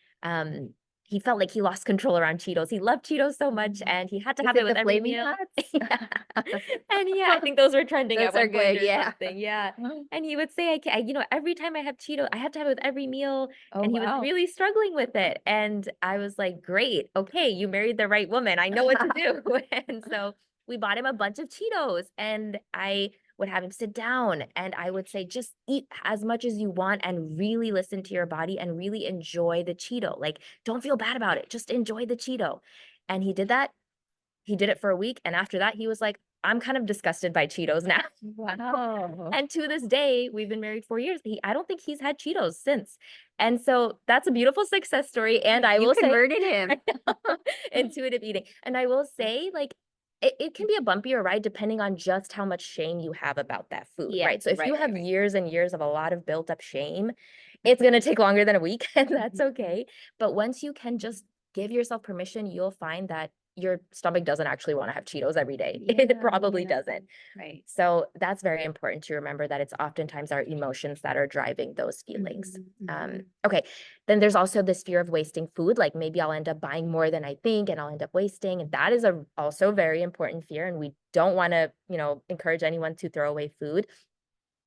he felt like he lost control around Cheetos. He loved Cheetos so much and he had to Is have it it with the every Flaming meal. Hots? And yeah, I think those were trending Those at are one point good, or yeah. something. Yeah. And he would say, every time I have Cheetos, I have to have it with every meal. Oh, And he was wow. really struggling with it. And I was like, great. Okay, you married the right woman. I know what to do. And so we bought him a bunch of Cheetos and I would have him sit down and I would say, just eat as much as you want and really listen to your body and really enjoy the Cheeto. Like, don't feel bad about it. Just enjoy the Cheeto. And he did that. He did it for a week. And after that, he was like, I'm kind of disgusted by Cheetos now. Wow. And to this day, we've been married 4 years. I don't think he's had Cheetos since. And so that's a beautiful success story. And I You will say, converted him. intuitive eating. And I will say, like, it can be a bumpier ride depending on just how much shame you have about that food, Yeah, right? So if you right, have right. years and years of a lot of built up shame, it's going to take longer than a week, and that's okay. But once you can just give yourself permission, you'll find that your stomach doesn't actually want to have Cheetos every day. It probably doesn't. Right. So that's very important to remember, that it's oftentimes our emotions that are driving those feelings. Okay, then there's also this fear of wasting food. Like, maybe I'll end up buying more than I think and I'll end up wasting. And that is also very important fear. And we don't want to, encourage anyone to throw away food.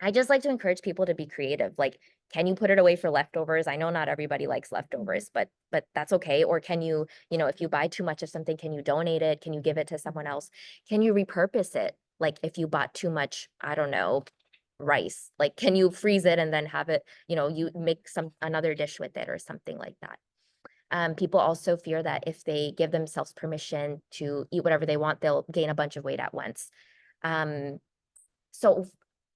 I just like to encourage people to be creative. Like, can you put it away for leftovers? I know not everybody likes leftovers, but that's okay. Or can you, if you buy too much of something, can you donate it? Can you give it to someone else? Can you repurpose it? Like, if you bought too much, I don't know, rice, like, can you freeze it and then have it, you make another dish with it or something like that. People also fear that if they give themselves permission to eat whatever they want, they'll gain a bunch of weight at once. So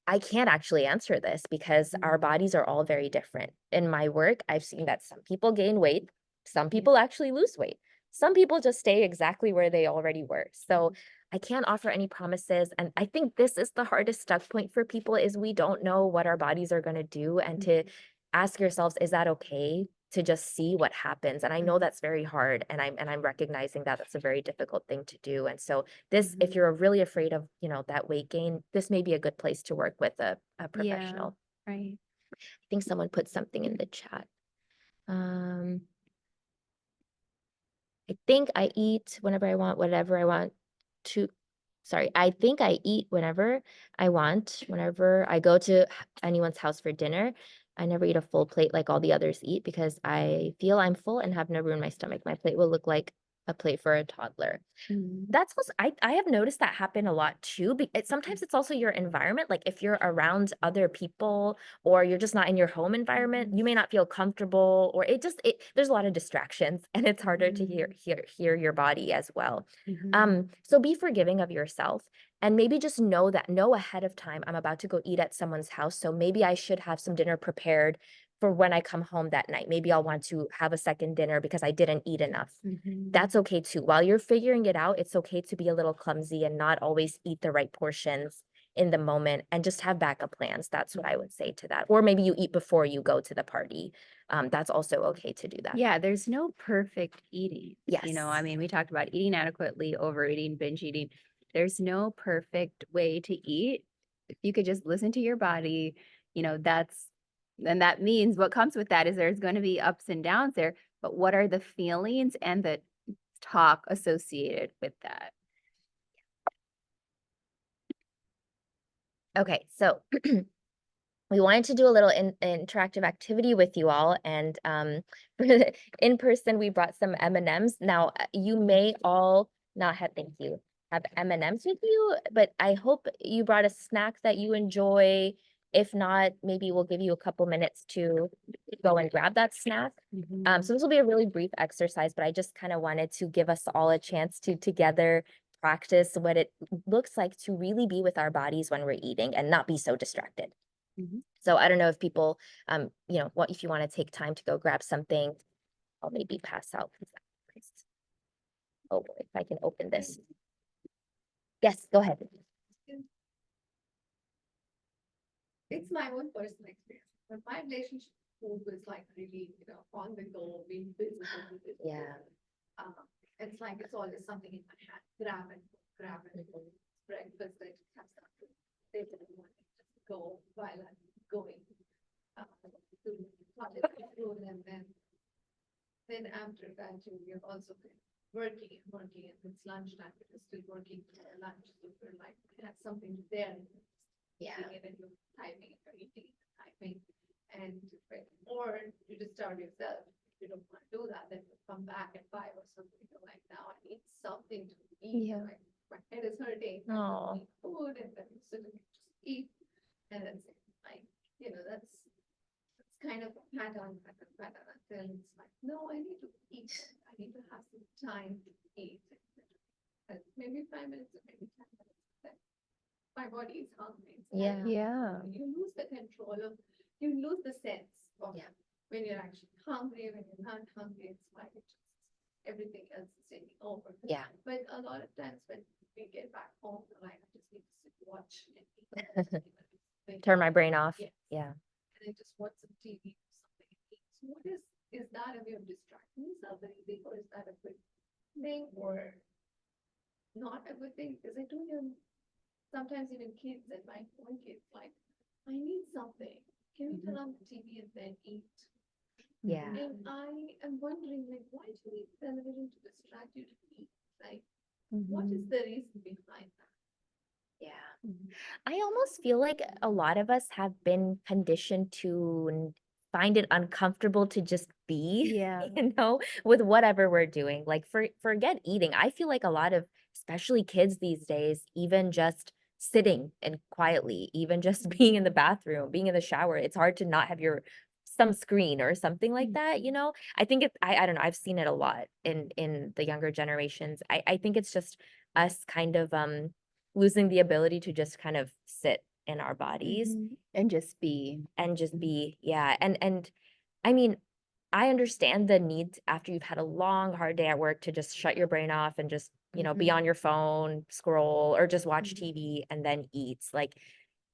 I can't actually answer this because our bodies are all very different. In my work, I've seen that some people gain weight, some people actually lose weight. Some people just stay exactly where they already were. So I can't offer any promises. And I think this is the hardest stuck point for people, is we don't know what our bodies are going to do. And to ask yourselves, is that okay? To just see what happens. And I know that's very hard. And I'm recognizing that that's a very difficult thing to do. And so this, if you're really afraid of, that weight gain, this may be a good place to work with a professional. Right. I think someone put something in the chat. I think I eat whenever I want, whatever I want to sorry, I think I eat whenever I want, whenever I go to anyone's house for dinner. I never eat a full plate like all the others eat because I feel I'm full and have no room in my stomach. My plate will look like a plate for a toddler. That's what I have noticed that happen a lot too. Sometimes it's also your environment. Like if you're around other people or you're just not in your home environment, you may not feel comfortable, or there's a lot of distractions and it's harder to hear your body as well. So be forgiving of yourself and maybe just know ahead of time I'm about to go eat at someone's house. So maybe I should have some dinner prepared for when I come home that night. Maybe I'll want to have a second dinner because I didn't eat enough. That's okay too. While you're figuring it out, it's okay to be a little clumsy and not always eat the right portions in the moment and just have backup plans. That's what I would say to that. Or maybe you eat before you go to the party. That's also okay to do that. Yeah, there's no perfect eating. Yes. You know, I mean, we talked about eating adequately, overeating, binge eating. There's no perfect way to eat. If you could just listen to your body, you know, and that means what comes with that is there's going to be ups and downs there, but what are the feelings and the talk associated with that? Okay, so we wanted to do a little interactive activity with you all, and in person we brought some M&Ms. Now you may all not have, thank you, have M&Ms with you, but I hope you brought a snack that you enjoy. If not, maybe we'll give you a couple minutes to go and grab that snack. So this will be a really brief exercise, but I just kind of wanted to give us all a chance to together practice what it looks like to really be with our bodies when we're eating and not be so distracted. So I don't know if people, what if you want to take time to go grab something, I'll maybe pass out. Oh boy, if I can open this. Yes, go ahead. It's my own personal experience, but my relationship with food was like really, on the go, being physical with it. Yeah. It's like it's always something in my hand, grab it, breakfast, I just have something. They didn't want to just go while I'm going to college, and then after that, we're also working, and it's lunchtime, we're still working for lunch, so we're like, we have something there. Yeah. And you're typing, or eating, typing, and or you just start yourself. If you don't want to do that, then you come back at 5 or something. You're like, now I need something to eat. Yeah. Like, my head is hurting. Aw. I need food, and then you sit and just eat, and then like, that's kind of a pattern until it's like, no, I need to eat. I need to have some time to eat. And maybe 5 minutes or maybe 10 minutes. Then my body is hungry. It's Yeah. like, Yeah. you lose the control of, you lose the sense of Yeah. when you're actually hungry, when you're not hungry, it's like it just, everything else is taking over. Yeah. But a lot of times when we get back home, we're like, I just need to sit, watch, and eat. Turn my brain off. Yes. Yeah. And I just watch some TV or something and eat. So what is that a way of distracting yourself and eating, or is that a good thing or not a good thing? Because I do hear sometimes even kids and my own kids like, I need something. Can we turn on the TV and then eat? Yeah. And I am wondering, like, why do you need television to distract you to eat? Like, what is the reason behind that? Yeah. I almost feel like a lot of us have been conditioned to find it uncomfortable to just be, Yeah. with whatever we're doing. Like forget eating. I feel like a lot of, especially kids these days, even just sitting and quietly, even just being in the bathroom, being in the shower, it's hard to not have some screen or something like that. I think I don't know, I've seen it a lot in the younger generations. I think it's just us kind of losing the ability to just kind of sit in our bodies And just be. and just be, yeah. And I mean, I understand the need after you've had a long, hard day at work to just shut your brain off and just, be on your phone, scroll, or just watch TV and then eat. Like,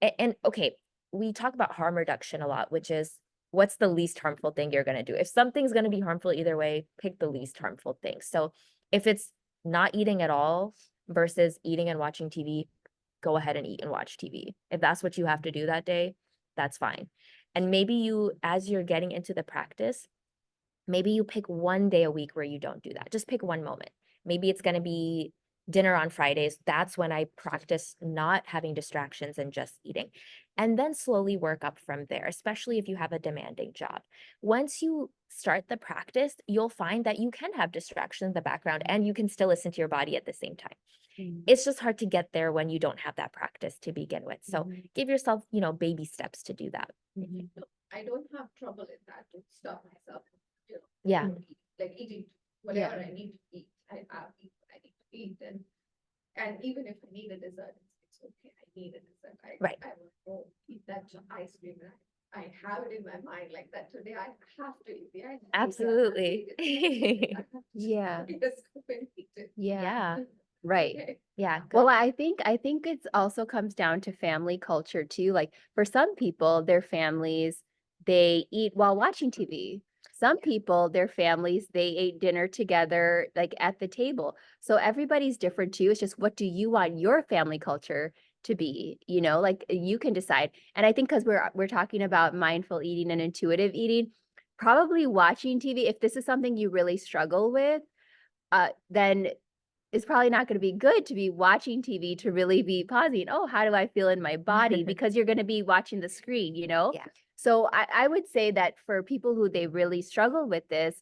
and okay, we talk about harm reduction a lot, which is what's the least harmful thing you're going to do? If something's going to be harmful either way, pick the least harmful thing. So if it's not eating at all versus eating and watching TV, go ahead and eat and watch TV. If that's what you have to do that day, that's fine. And maybe you, as you're getting into the practice, maybe you pick one day a week where you don't do that. Just pick one moment. Maybe it's going to be dinner on Fridays, that's when I practice not having distractions and just eating. And then slowly work up from there, especially if you have a demanding job. Once you start the practice, you'll find that you can have distractions in the background and you can still listen to your body at the same time. It's just hard to get there when you don't have that practice to begin with. So give yourself, baby steps to do that. I don't have trouble in that to stop myself, Yeah. like eating whatever I need to eat. I eat what I need to eat, and even if I need a dessert, it's okay. I need a dessert. I will go eat that ice cream. And I have it in my mind like that today. I have to eat the ice cream. Absolutely. Yeah. Just go and eat it. Yeah. Right. Okay. Yeah. Well, I think it's also comes down to family culture too. Like for some people, their families, they eat while watching TV. Some people, their families, they ate dinner together, like at the table. So everybody's different too. It's just what do you want your family culture to be? Like you can decide. And I think because we're talking about mindful eating and intuitive eating, probably watching TV, if this is something you really struggle with, then it's probably not going to be good to be watching TV to really be pausing. Oh, how do I feel in my body? Because you're going to be watching the screen, Yeah. So I would say that for people who they really struggle with this,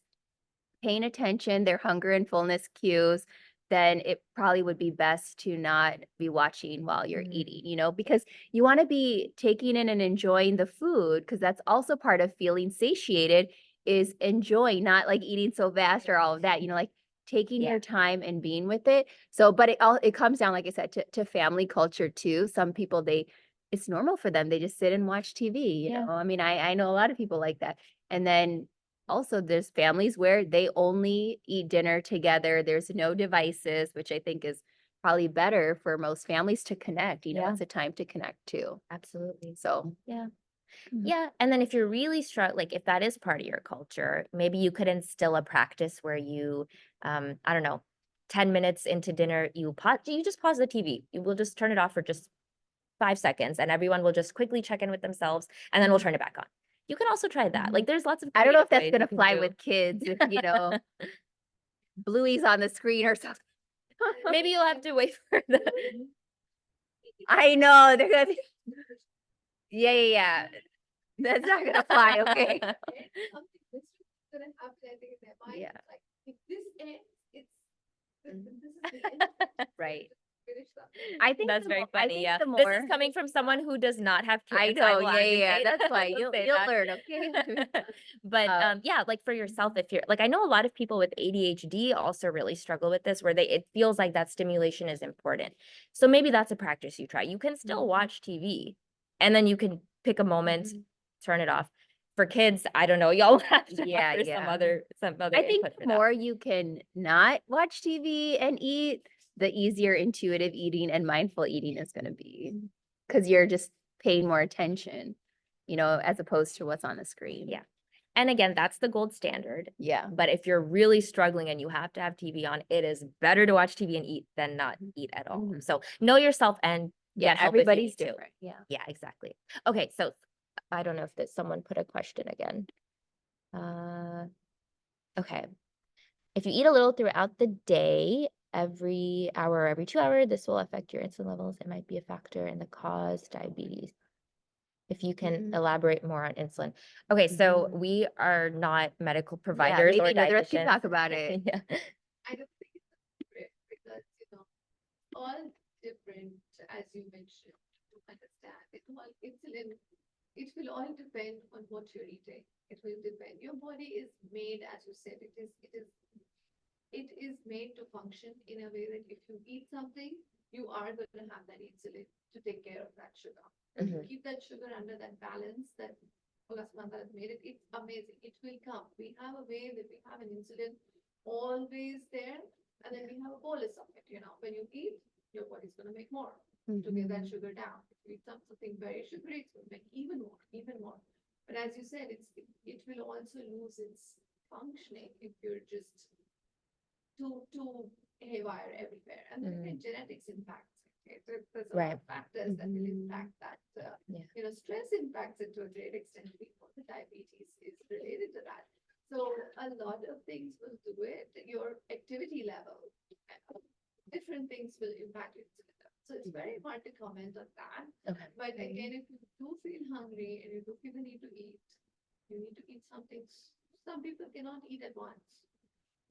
paying attention, their hunger and fullness cues, then it probably would be best to not be watching while you're eating, because you want to be taking in and enjoying the food, because that's also part of feeling satiated is enjoying, not like eating so fast or all of that, like taking Yeah. your time and being with it. So, but it comes down, like I said, to family culture too. Some people, it's normal for them. They just sit and watch TV, Yeah. I mean, I know a lot of people like that. And then also there's families where they only eat dinner together. There's no devices, which I think is probably better for most families to connect. Yeah. It's a time to connect too. Absolutely. So Yeah. Mhm. Yeah. And then if you're really like if that is part of your culture, maybe you could instill a practice where you, I don't know, 10 minutes into dinner, you just pause the TV. You will just turn it off for just 5 seconds and everyone will just quickly check in with themselves and then we'll turn it back on. You can also try that. Like there's lots of I don't know if that's creative ways gonna you can fly do. with kids if Bluey's on the screen or something. Maybe you'll have to wait for the I know they're gonna be, yeah. That's not gonna fly, okay? Something this is gonna happen, I think, in their mind. Yeah. Like, if this ends, this is the end. Right. Finish something. I think That's the very mo- I funny. think Yeah. the This more is coming from someone who does not have kids. I know, will yeah. advocate. That's why I'll you'll say you'll that. learn, okay? But yeah, like for yourself, if you're like, I know a lot of people with ADHD also really struggle with this, where it feels like that stimulation is important. So maybe that's a practice you try. You can still watch TV and then you can pick a moment, turn it off. For kids, I don't know. Y'all have to Yeah, offer yeah. some other I think input the for that. more you can not watch TV and eat, the easier intuitive eating and mindful eating is going to be, because you're just paying more attention, as opposed to what's on the screen. Yeah. And again, that's the gold standard. Yeah. But if you're really struggling and you have to have TV on, it is better to watch TV and eat than not eat at all. Mhm. So know yourself and Yeah, get help if you everybody's need to. different. Yeah. Yeah, exactly. Okay, so I don't know if someone put a question again. Okay. If you eat a little throughout the day, every hour, every 2 hours, this will affect your insulin levels. It might be a factor in the cause diabetes. If you can elaborate more on insulin. Okay, so we are not medical providers or maybe neither of us can dietitians. talk about it. Yeah. I don't think it's appropriate because, all different, as you mentioned, to understand. It will all depend on what you're eating. It will depend. Your body is made, as you said, it is made to function in a way that if you eat something, you are going to have that insulin to take care of that sugar. If you keep that sugar under that balance that Ulasmanda has made it, it's amazing. It will come. We have a way that we have an insulin always there, and then we have a bolus of it. When you eat, your body's going to make more to get that sugar down. If you eat something very sugary, it's going to make even more, even more. But as you said, it will also lose its functioning if you're just too haywire everywhere. And then again, genetics impacts it. There's a lot of factors that will impact that. Stress impacts it to a great extent. We know the diabetes is related to that. So a lot of things will do it. Your activity level, different things impact your insulin level. So it's very hard to comment on that. Okay. But again, if you do feel hungry and you do feel the need to eat, you need to eat something. Some people cannot eat at once.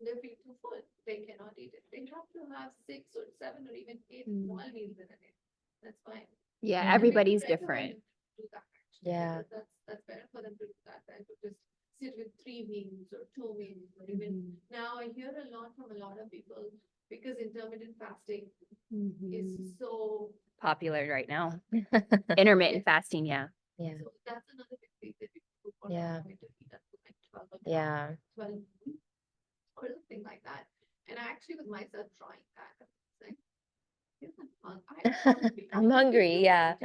They feel too full. They cannot eat it. They have to have 6 or 7 or even 8 Mm. small meals in a day. That's fine. Yeah, Mhm. everybody's recommend different. them to do that, actually, Yeah. because that's better for them to do that than to just sit with 3 meals or 2 meals or even Mhm. now I hear a lot from a lot of people because intermittent fasting Mhm. is so Popular right now. Intermittent Yes. fasting, yeah. Yeah, so that's another big thing that people are Yeah. not going to eat up to like 12 o'clock, yeah, 12 noon, or something like that. And I actually was myself trying that. I was like, "Yes, I'm hungry. I'm hungry, yeah.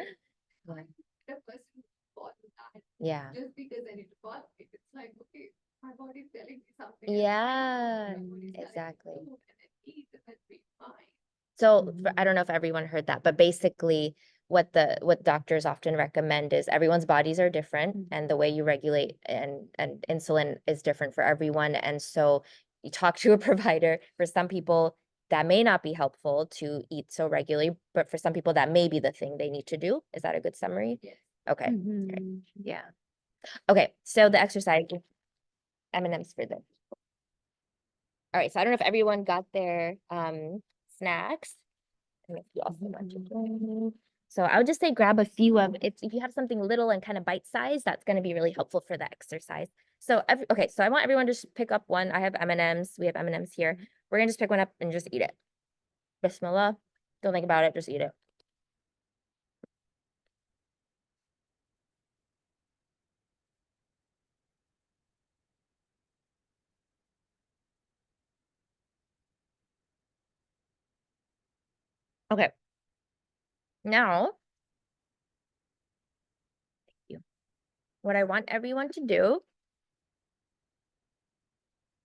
I'm the person who follows that Yeah, just because I need to follow it. It's like, okay, my body's telling me something. Yeah, my body's telling me exactly. to move and then eat and then be fine. So I don't know if everyone heard that, but basically what doctors often recommend is everyone's bodies are different and the way you regulate and insulin is different for everyone. And so you talk to a provider. For some people, that may not be helpful to eat so regularly, but for some people, that may be the thing they need to do. Is that a good summary? Yes. Okay. Mhm. Yeah. Okay. So the exercise, M&Ms for this. All right. So I don't know if everyone got their snacks. And if you also want to join. So I would just say grab a few of it. If you have something little and kind of bite sized, that's going to be really helpful for the exercise. So okay, so I want everyone to just pick up one. I have M&Ms. We have M&Ms here. We're gonna just pick one up and just eat it. Bismillah. Don't think about it, just eat it. Okay. Now, what I want everyone to do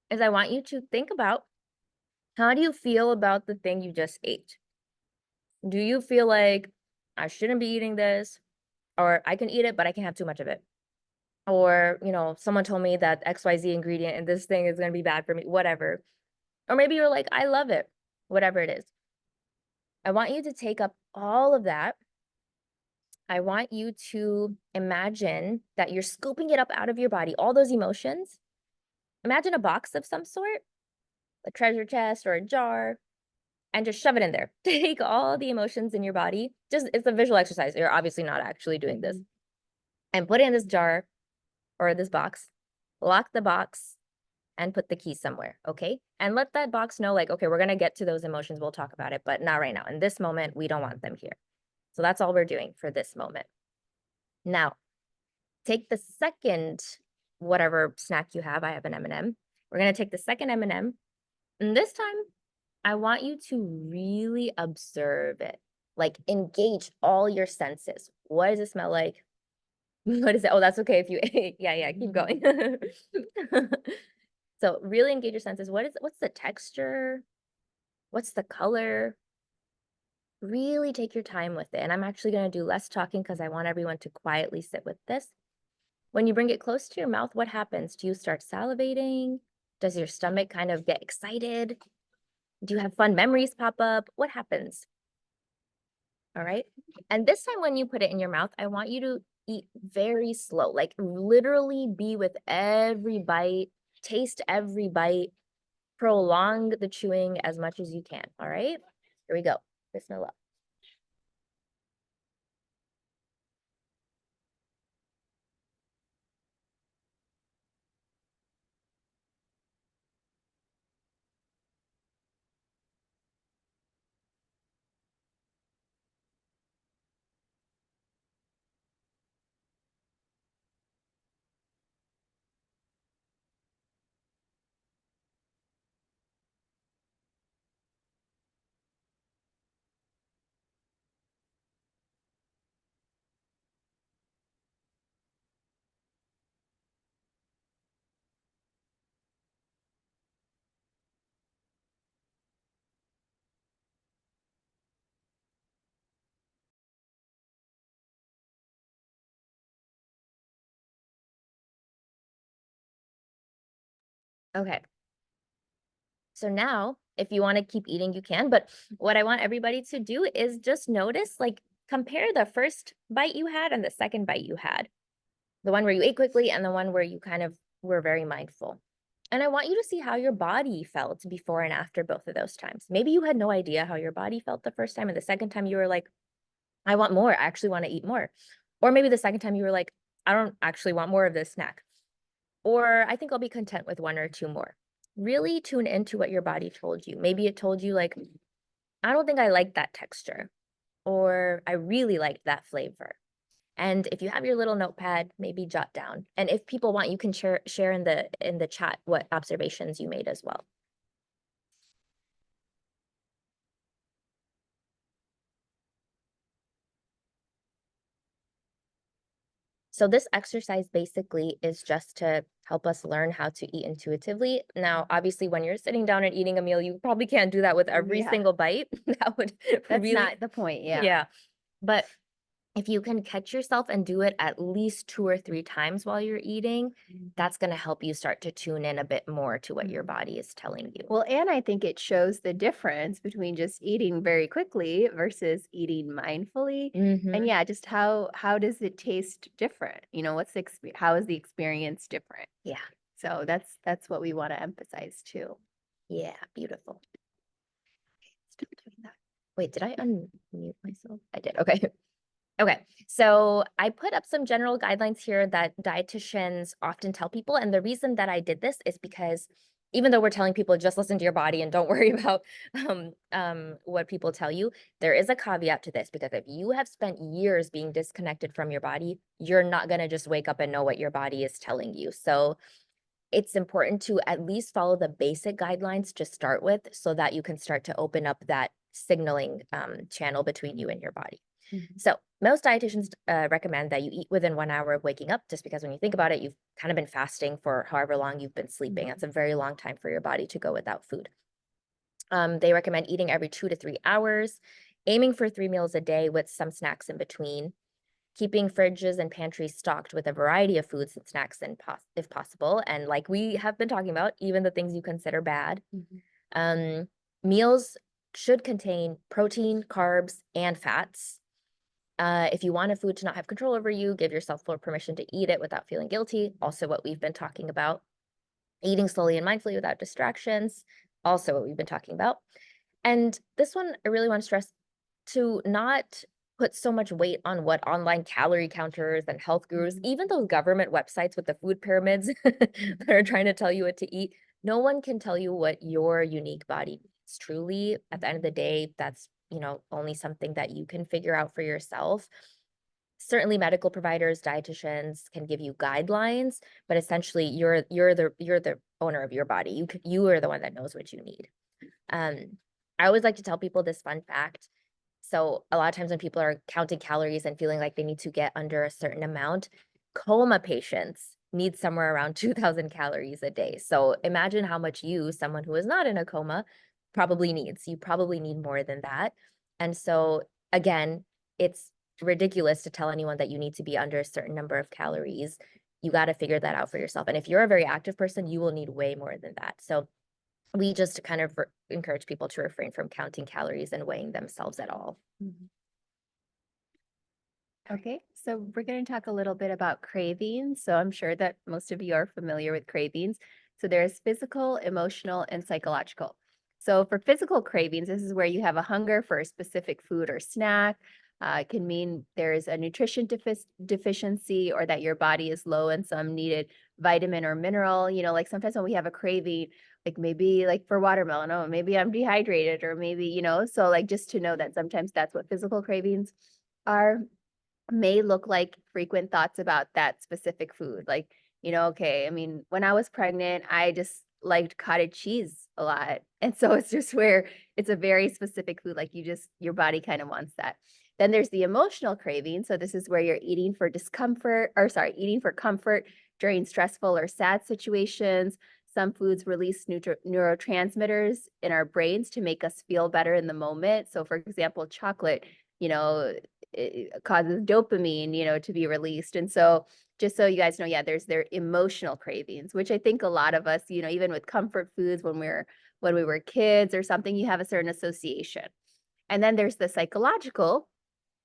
is I want you to think about how do you feel about the thing you just ate? Do you feel like I shouldn't be eating this? Or I can eat it, but I can't have too much of it? Or, someone told me that XYZ ingredient in this thing is going to be bad for me, whatever. Or maybe you're like, I love it, whatever it is. I want you to take up all of that. I want you to imagine that you're scooping it up out of your body, all those emotions. Imagine a box of some sort, a treasure chest or a jar, and just shove it in there. Take all the emotions in your body. It's a visual exercise. You're obviously not actually doing this. And put it in this jar or this box. Lock the box and put the key somewhere, okay? And let that box know, like, okay, we're gonna get to those emotions, we'll talk about it, but not right now. In this moment, we don't want them here. So that's all we're doing for this moment. Now, take the second whatever snack you have. I have an M&M. We're gonna take the second M&M, and this time, I want you to really observe it. Like, engage all your senses. What does it smell like? What is it? Oh, that's okay if you ate. Yeah, keep going. So really engage your senses. What's the texture? What's the color? Really take your time with it. And I'm actually going to do less talking because I want everyone to quietly sit with this. When you bring it close to your mouth, what happens? Do you start salivating? Does your stomach kind of get excited? Do you have fun memories pop up? What happens? All right. And this time when you put it in your mouth, I want you to eat very slow, like literally be with every bite, taste every bite, prolong the chewing as much as you can. All right. Here we go. Bismillah. Okay. So now If you want to keep eating, you can. But what I want everybody to do is just notice, like, compare the first bite you had and the second bite you had. The one where you ate quickly and the one where you kind of were very mindful. And I want you to see how your body felt before and after both of those times. Maybe you had no idea how your body felt the first time, and the second time you were like, I want more. I actually want to eat more. Or maybe the second time you were like, I don't actually want more of this snack. Or I think I'll be content with one or two more. Really tune into what your body told you. Maybe it told you, like, I don't think I like that texture, or I really liked that flavor. And if you have your little notepad, maybe jot down. And if people want, you can share in the chat what observations you made as well. So this exercise basically is just to help us learn how to eat intuitively. Now, obviously, when you're sitting down and eating a meal, you probably can't do that with every Yeah. single bite. That would That's really, not the point. Yeah. yeah. But if you can catch yourself and do it at least 2 or 3 times while you're eating, that's going to help you start to tune in a bit more to what your body is telling you. Well, and I think it shows the difference between just eating very quickly versus eating mindfully. Mhm. And yeah, just how does it taste different? You know, what's the how is the experience different? Yeah. So that's what we want to emphasize too. Yeah, beautiful. Okay, stop doing that. Wait, did I unmute myself? I did. Okay. Okay. So I put up some general guidelines here that dietitians often tell people. And the reason that I did this is because even though we're telling people just listen to your body and don't worry about what people tell you, there is a caveat to this, because if you have spent years being disconnected from your body, you're not going to just wake up and know what your body is telling you. So it's important to at least follow the basic guidelines to start with, so that you can start to open up that signaling channel between you and your body. So most dietitians recommend that you eat within 1 hour of waking up, just because when you think about it, you've kind of been fasting for however long you've been sleeping. That's a very long time for your body to go without food. They recommend eating every 2 to 3 hours, aiming for 3 meals a day with some snacks in between, keeping fridges and pantries stocked with a variety of foods and snacks if possible. And like we have been talking about, even the things you consider bad. Meals should contain protein, carbs, and fats. If you want a food to not have control over you, give yourself full permission to eat it without feeling guilty. Also what we've been talking about. Eating slowly and mindfully without distractions. Also what we've been talking about. And this one, I really want to stress to not put so much weight on what online calorie counters and health gurus, even those government websites with the food pyramids that are trying to tell you what to eat. No one can tell you what your unique body needs. Truly, at the end of the day, that's, only something that you can figure out for yourself. Certainly medical providers, dietitians can give you guidelines, but essentially you're the owner of your body. You are the one that knows what you need. I always like to tell people this fun fact. So a lot of times when people are counting calories and feeling like they need to get under a certain amount, coma patients need somewhere around 2,000 calories a day. So imagine how much someone who is not in a coma, probably needs. You probably need more than that. And so again, it's ridiculous to tell anyone that you need to be under a certain number of calories. You got to figure that out for yourself. And if you're a very active person, you will need way more than that. So we just kind of encourage people to refrain from counting calories and weighing themselves at all. Okay, so we're going to talk a little bit about cravings. So I'm sure that most of you are familiar with cravings. So there's physical, emotional, and psychological. So for physical cravings, this is where you have a hunger for a specific food or snack. It can mean there's a nutrition deficiency, or that your body is low in some needed vitamin or mineral. Like sometimes when we have a craving, like maybe like for watermelon, oh, maybe I'm dehydrated, or maybe, so like just to know that sometimes that's what physical cravings are. May look like frequent thoughts about that specific food. Like, okay, I mean, when I was pregnant, I just liked cottage cheese a lot. And so it's just where it's a very specific food, like your body kind of wants that. Then there's the emotional craving. So this is where you're eating for eating for comfort during stressful or sad situations. Some foods release neurotransmitters in our brains to make us feel better in the moment. So for example, chocolate, it causes dopamine, to be released. And so just so you guys know, yeah, there's their emotional cravings, which I think a lot of us, even with comfort foods, when we're when we were kids or something, you have a certain association. And then there's the psychological,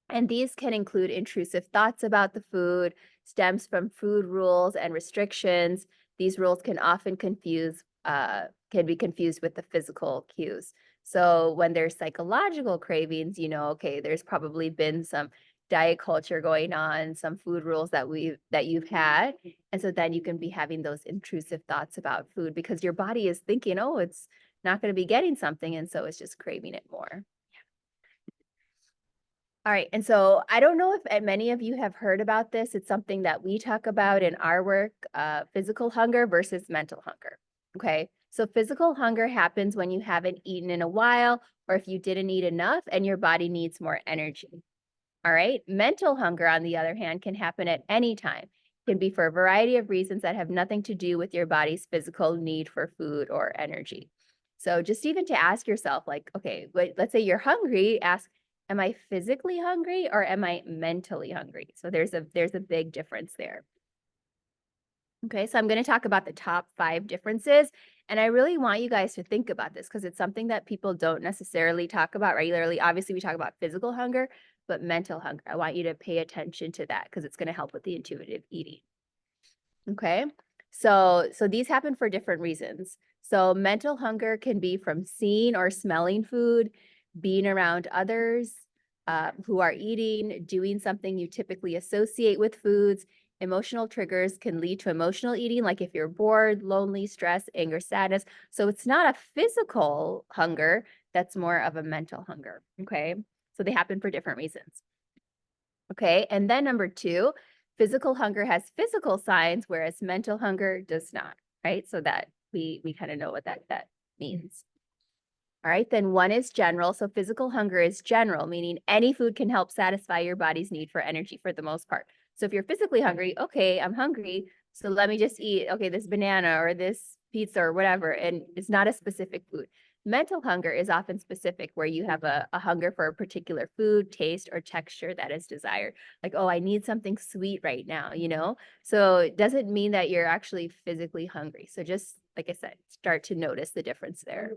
and these can include intrusive thoughts about the food, stems from food rules and restrictions. These rules can often can be confused with the physical cues. So when there's psychological cravings, you know, okay, there's probably been some diet culture going on, some food rules that you've had. And so then you can be having those intrusive thoughts about food because your body is thinking, oh, it's not going to be getting something. And so it's just craving it more. All right. And so I don't know if many of you have heard about this. It's something that we talk about in our work, physical hunger versus mental hunger. Okay. So physical hunger happens when you haven't eaten in a while, or if you didn't eat enough and your body needs more energy. All right. Mental hunger, on the other hand, can happen at any time. It can be for a variety of reasons that have nothing to do with your body's physical need for food or energy. So just even to ask yourself, like, okay, let's say you're hungry, ask, am I physically hungry or am I mentally hungry? So there's a big difference there. Okay, so I'm going to talk about the top 5 differences. And I really want you guys to think about this because it's something that people don't necessarily talk about regularly. Obviously, we talk about physical hunger, but mental hunger. I want you to pay attention to that because it's going to help with the intuitive eating. Okay, so these happen for different reasons. So mental hunger can be from seeing or smelling food, being around others who are eating, doing something you typically associate with foods. Emotional triggers can lead to emotional eating, like if you're bored, lonely, stress, anger, sadness. So it's not a physical hunger, that's more of a mental hunger. Okay, so they happen for different reasons. Okay, and then number 2, physical hunger has physical signs, whereas mental hunger does not, right? So that we kind of know what that means. All right, then 1 is general. So physical hunger is general, meaning any food can help satisfy your body's need for energy for the most part. So if you're physically hungry, okay, I'm hungry, so let me just eat, okay, this banana or this pizza or whatever, and it's not a specific food. Mental hunger is often specific, where you have a hunger for a particular food, taste, or texture that is desired. Like, oh, I need something sweet right now, you know? So it doesn't mean that you're actually physically hungry. So just, like I said, start to notice the difference there.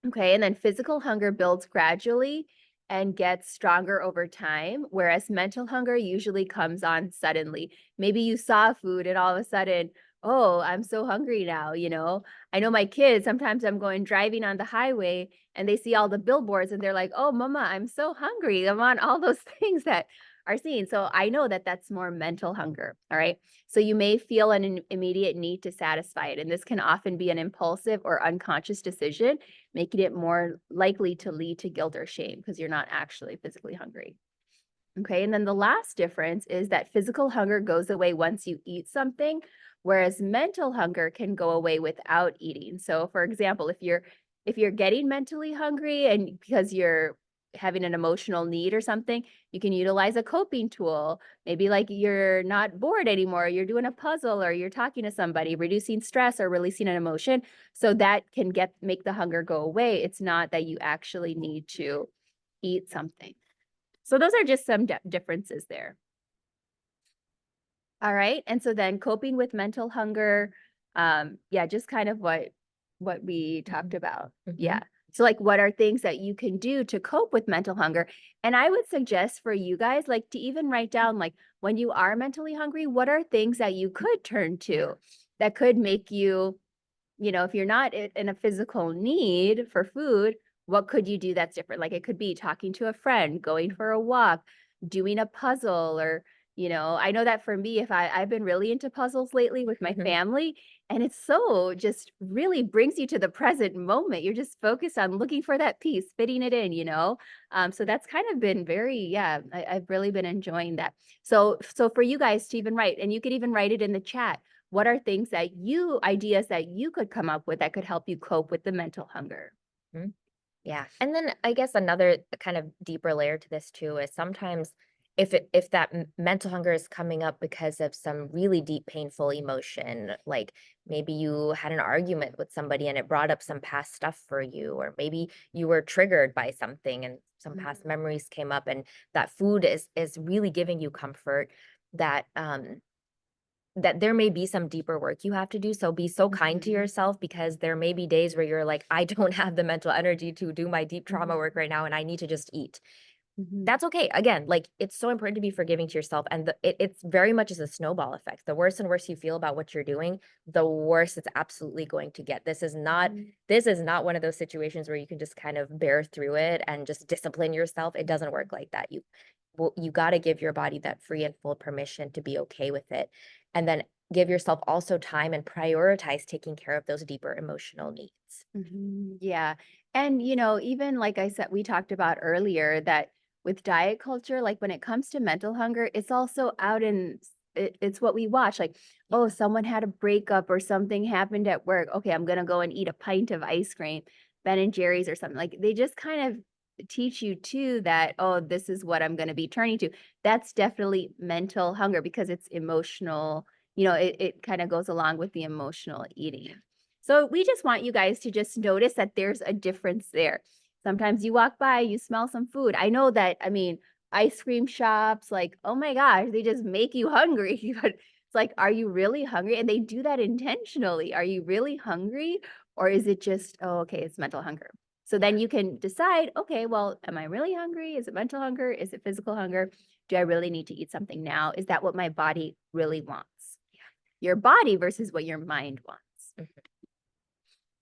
Okay, and then physical hunger builds gradually and gets stronger over time, whereas mental hunger usually comes on suddenly. Maybe you saw food and all of a sudden, oh, I'm so hungry now, you know? I know my kids, sometimes I'm driving on the highway and they see all the billboards and they're like, oh, mama, I'm so hungry. I want all those things that are seen. So I know that that's more mental hunger. All right. So you may feel an immediate need to satisfy it. And this can often be an impulsive or unconscious decision, making it more likely to lead to guilt or shame because you're not actually physically hungry. Okay, and then the last difference is that physical hunger goes away once you eat something, whereas mental hunger can go away without eating. So for example, if you're getting mentally hungry and because you're having an emotional need or something, you can utilize a coping tool. Maybe like you're not bored anymore, you're doing a puzzle or you're talking to somebody, reducing stress or releasing an emotion. So that can make the hunger go away. It's not that you actually need to eat something. So those are just some differences there. All right. And so then coping with mental hunger, yeah, just kind of what we talked about. Yeah. So like what are things that you can do to cope with mental hunger? And I would suggest for you guys like to even write down like when you are mentally hungry, what are things that you could turn to that could make you, you know, if you're not in a physical need for food, what could you do that's different? Like it could be talking to a friend, going for a walk, doing a puzzle, or, you know, I know that for me, if I've been really into puzzles lately with my family, and it's so just really brings you to the present moment. You're just focused on looking for that piece, fitting it in, you know? So that's kind of been very, yeah, I've really been enjoying that. So for you guys to even write, and you could even write it in the chat, what are things that ideas that you could come up with that could help you cope with the mental hunger? Yeah. And then I guess another kind of deeper layer to this too is sometimes if that mental hunger is coming up because of some really deep painful emotion, like maybe you had an argument with somebody and it brought up some past stuff for you, or maybe you were triggered by something and some past memories came up, and that food is really giving you comfort, that that there may be some deeper work you have to do. So be so kind to yourself, because there may be days where you're like, I don't have the mental energy to do my deep trauma work right now, and I need to just eat. That's okay. Again, like, it's so important to be forgiving to yourself. And it's very much as a snowball effect. The worse and worse you feel about what you're doing, the worse it's absolutely going to get. This is not one of those situations where you can just kind of bear through it and just discipline yourself. It doesn't work like that. You got to give your body that free and full permission to be okay with it. And then give yourself also time and prioritize taking care of those deeper emotional needs. Yeah. And, you know, even like I said, we talked about earlier that with diet culture, like when it comes to mental hunger, it's also out in it's what we watch. Like, oh, someone had a breakup or something happened at work. Okay, I'm gonna go and eat a pint of ice cream, Ben and Jerry's or something. Like they just kind of teach you too that, oh, this is what I'm gonna be turning to. That's definitely mental hunger because it's emotional, you know, it kind of goes along with the emotional eating. So we just want you guys to just notice that there's a difference there. Sometimes you walk by, you smell some food. I know that, I mean, ice cream shops, like, oh my gosh, they just make you hungry. But it's like, are you really hungry? And they do that intentionally. Are you really hungry? Or is it just, oh, okay, it's mental hunger. So then you can decide, okay, well, am I really hungry? Is it mental hunger? Is it physical hunger? Do I really need to eat something now? Is that what my body really wants? Your body versus what your mind wants.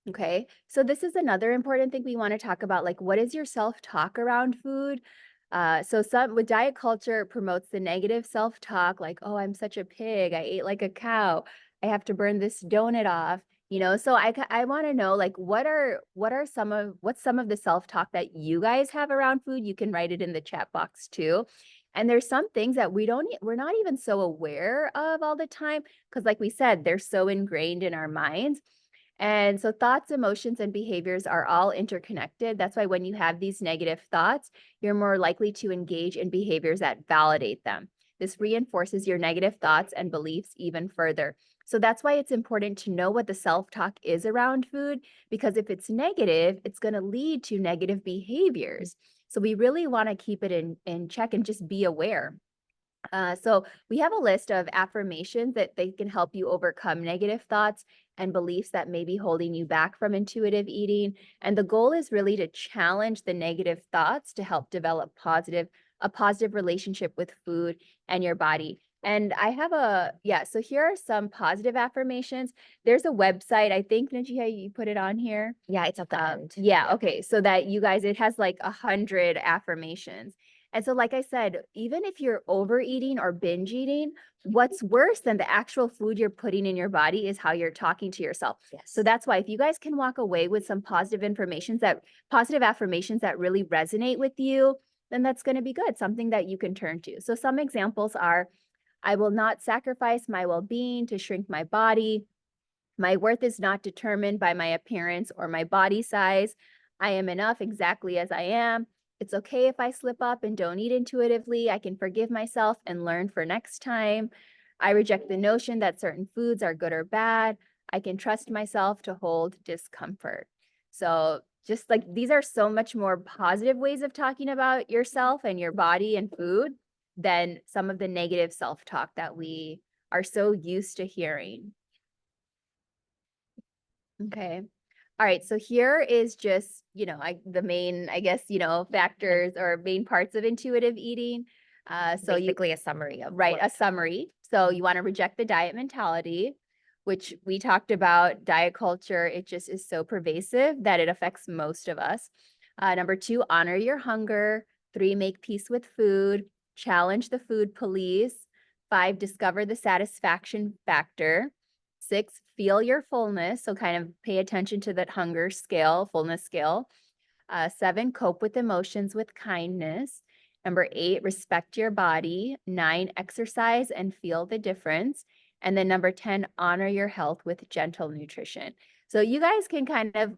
Okay, so this is another important thing we want to talk about. Like, what is your self-talk around food? So some with diet culture it promotes the negative self-talk, like, oh, I'm such a pig. I ate like a cow. I have to burn this donut off. You know, so I want to know like what's some of the self-talk that you guys have around food? You can write it in the chat box too. And there's some things that we're not even so aware of all the time because like we said, they're so ingrained in our minds. And so thoughts, emotions, and behaviors are all interconnected. That's why when you have these negative thoughts, you're more likely to engage in behaviors that validate them. This reinforces your negative thoughts and beliefs even further. So that's why it's important to know what the self-talk is around food, because if it's negative, it's going to lead to negative behaviors. So we really want to keep it in check and just be aware. So we have a list of affirmations that they can help you overcome negative thoughts and beliefs that may be holding you back from intuitive eating. And the goal is really to challenge the negative thoughts to help develop a positive relationship with food and your body. And I have so here are some positive affirmations. There's a website, I think, Najia, you put it on here. Yeah, it's at the end. Yeah, okay. So that you guys, it has like 100 affirmations. And so, like I said, even if you're overeating or binge eating, what's worse than the actual food you're putting in your body is how you're talking to yourself. Yes. So that's why if you guys can walk away with some positive affirmations that really resonate with you, then that's going to be good, something that you can turn to. So some examples are, I will not sacrifice my well-being to shrink my body. My worth is not determined by my appearance or my body size. I am enough exactly as I am. It's okay if I slip up and don't eat intuitively. I can forgive myself and learn for next time. I reject the notion that certain foods are good or bad. I can trust myself to hold discomfort. So just like these are so much more positive ways of talking about yourself and your body and food than some of the negative self-talk that we are so used to hearing. Okay. All right. So here is just, the main, I guess, factors or main parts of intuitive eating. So Basically a summary of a summary. So you want to reject the diet mentality, which we talked about diet culture. It just is so pervasive that it affects most of us. Number 2, honor your hunger. 3, make peace with food. Challenge the food police. 5, discover the satisfaction factor. 6, feel your fullness. So kind of pay attention to that hunger scale, fullness scale. 7, cope with emotions with kindness. Number 8, respect your body. 9, exercise and feel the difference. And then number 10, honor your health with gentle nutrition. So you guys can kind of,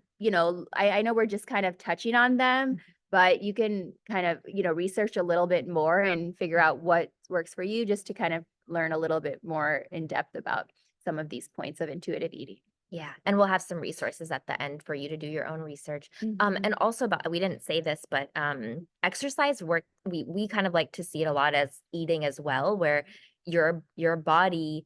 I know we're just kind of touching on them, but you can kind of, research a little bit more and figure out what works for you just to kind of learn a little bit more in depth about some of these points of intuitive eating. Yeah, and we'll have some resources at the end for you to do your own research. And also we didn't say this, but exercise work, we kind of like to see it a lot as eating as well, where your body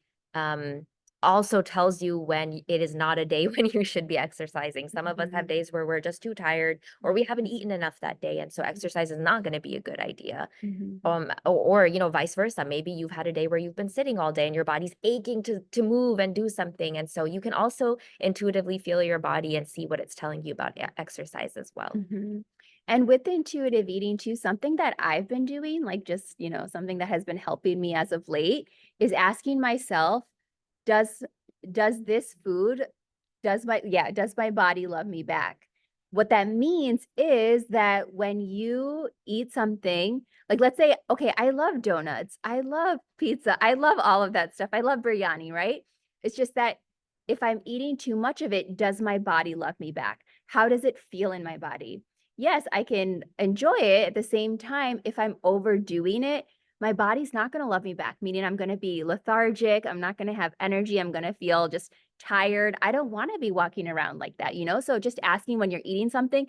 also tells you when it is not a day when you should be exercising. Some of us have days where we're just too tired or we haven't eaten enough that day. And so exercise is not going to be a good idea. You know, vice versa. Maybe you've had a day where you've been sitting all day and your body's aching to move and do something. And so you can also intuitively feel your body and see what it's telling you about exercise as well. And with intuitive eating too, something that I've been doing, like just, you know, something that has been helping me as of late is asking myself, does this food, does my body love me back? What that means is that when you eat something, like let's say, okay, I love donuts, I love pizza, I love all of that stuff. I love biryani, right? It's just that if I'm eating too much of it, does my body love me back? How does it feel in my body? Yes, I can enjoy it. At the same time, if I'm overdoing it, my body's not going to love me back, meaning I'm going to be lethargic. I'm not going to have energy. I'm going to feel just tired. I don't want to be walking around like that, you know? So just asking when you're eating something,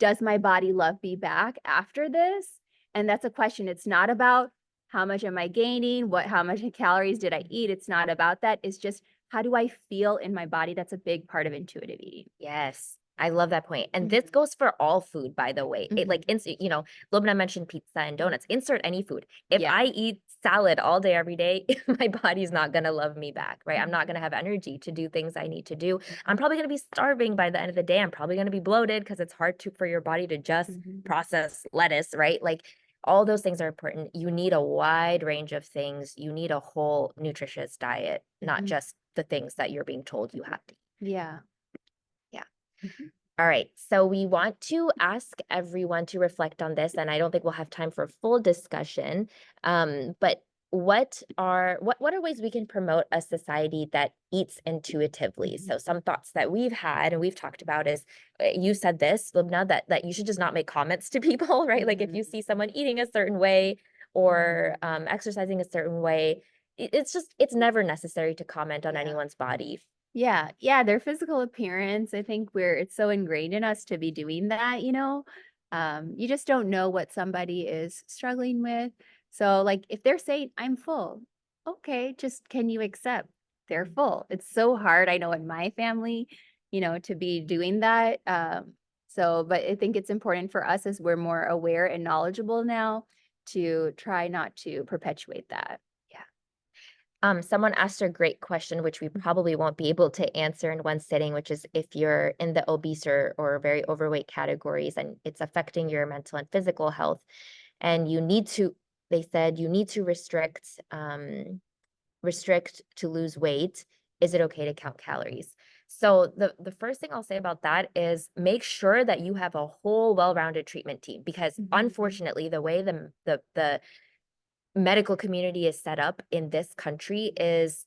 does my body love me back after this? And that's a question. It's not about how much am I gaining? How much calories did I eat? It's not about that. It's just how do I feel in my body? That's a big part of intuitive eating. Yes. I love that point. And this goes for all food, by the way. It like, you know, Lubna mentioned pizza and donuts. Insert any food. If Yeah. I eat salad all day, every day, my body's not going to love me back, right? I'm not going to have energy to do things I need to do. I'm probably going to be starving by the end of the day. I'm probably going to be bloated because it's hard for your body to just process lettuce, right? Like all those things are important. You need a wide range of things. You need a whole nutritious diet, not just the things that you're being told you have to eat. Yeah. Yeah. All right. So we want to ask everyone to reflect on this, and I don't think we'll have time for full discussion. But what are ways we can promote a society that eats intuitively? So some thoughts that we've had and we've talked about is you said this, Lubna, that you should just not make comments to people, right? Like if you see someone eating a certain way or exercising a certain way, it's never necessary to comment on anyone's body. Yeah, yeah, their physical appearance, I think it's so ingrained in us to be doing that, you know? You just don't know what somebody is struggling with. So like if they're saying, I'm full, okay, just can you accept they're full? It's so hard, I know in my family, you know, to be doing that. But I think it's important for us as we're more aware and knowledgeable now to try not to perpetuate that. Someone asked a great question, which we probably won't be able to answer in one sitting, which is if you're in the obese or very overweight categories and it's affecting your mental and physical health, and they said you need to restrict to lose weight. Is it okay to count calories? So the first thing I'll say about that is make sure that you have a whole well-rounded treatment team, because unfortunately, the way the medical community is set up in this country is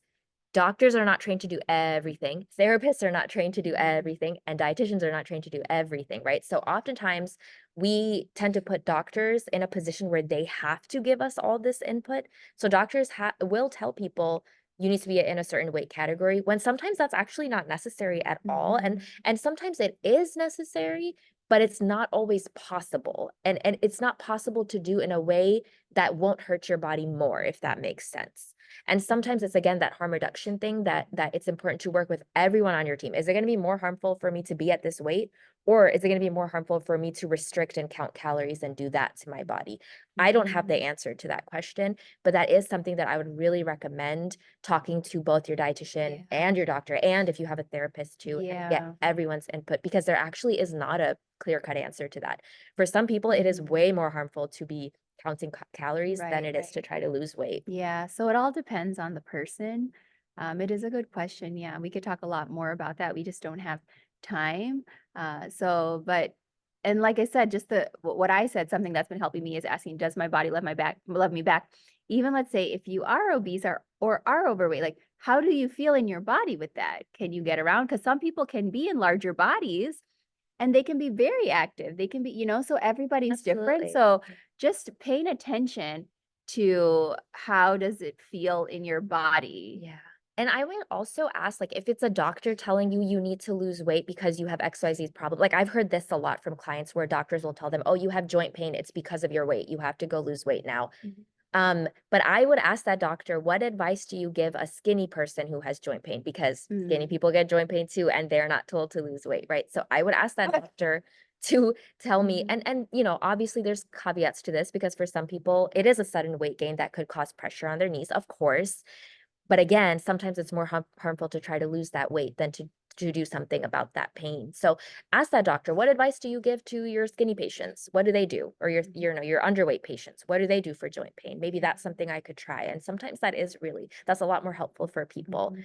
doctors are not trained to do everything, therapists are not trained to do everything, and dietitians are not trained to do everything, right? So oftentimes we tend to put doctors in a position where they have to give us all this input. So doctors will tell people you need to be in a certain weight category when sometimes that's actually not necessary at all. And sometimes it is necessary, but it's not always possible. And it's not possible to do in a way that won't hurt your body more, if that makes sense. And sometimes it's again that harm reduction thing that it's important to work with everyone on your team. Is it going to be more harmful for me to be at this weight, or is it going to be more harmful for me to restrict and count calories and do that to my body? I don't have the answer to that question, but that is something that I would really recommend talking to both your dietitian and your doctor, and if you have a therapist too, and get everyone's input, because there actually is not a clear-cut answer to that. For some people, it is way more harmful to be counting calories than it is to try to lose weight. Yeah, so it all depends on the person. It is a good question. Yeah, we could talk a lot more about that. We just don't have time. And like I said, just what I said, something that's been helping me is asking, does my body love me back? Even let's say if you are obese or are overweight, like how do you feel in your body with that? Can you get around? Because some people can be in larger bodies and they can be very active. They can be, you know, so everybody's different. Absolutely. So just paying attention to how does it feel in your body. Yeah. And I would also ask, like, if it's a doctor telling you you need to lose weight because you have XYZ problem, like I've heard this a lot from clients where doctors will tell them, oh, you have joint pain, it's because of your weight, you have to go lose weight now. But I would ask that doctor, what advice do you give a skinny person who has joint pain? Because skinny people get joint pain too, and they're not told to lose weight, right? So I would ask that doctor to tell me, and you know, obviously there's caveats to this because for some people it is a sudden weight gain that could cause pressure on their knees, of course. But again, sometimes it's more harmful to try to lose that weight than to do something about that pain. So ask that doctor, what advice do you give to your skinny patients? What do they do? Or your underweight patients, what do they do for joint pain? Maybe that's something I could try. And sometimes that's a lot more helpful for people.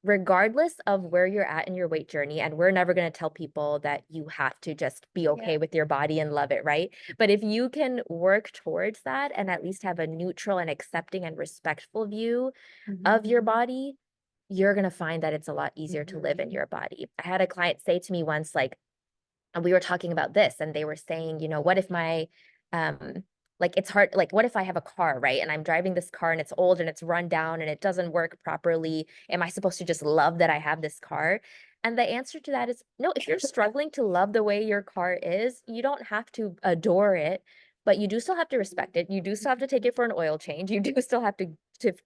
Regardless of where you're at in your weight journey, and we're never going to tell people that you have to just be okay with your body and love it, right? But if you can work towards that and at least have a neutral and accepting and respectful view of your body, you're going to find that it's a lot easier to live in your body. I had a client say to me once, like, and we were talking about this, and they were saying, you know, what if my, like, it's hard, like, what if I have a car, right? And I'm driving this car and it's old and it's run down and it doesn't work properly. Am I supposed to just love that I have this car? And the answer to that is no, if you're struggling to love the way your car is, you don't have to adore it, but you do still have to respect it. You do still have to take it for an oil change. You do still have to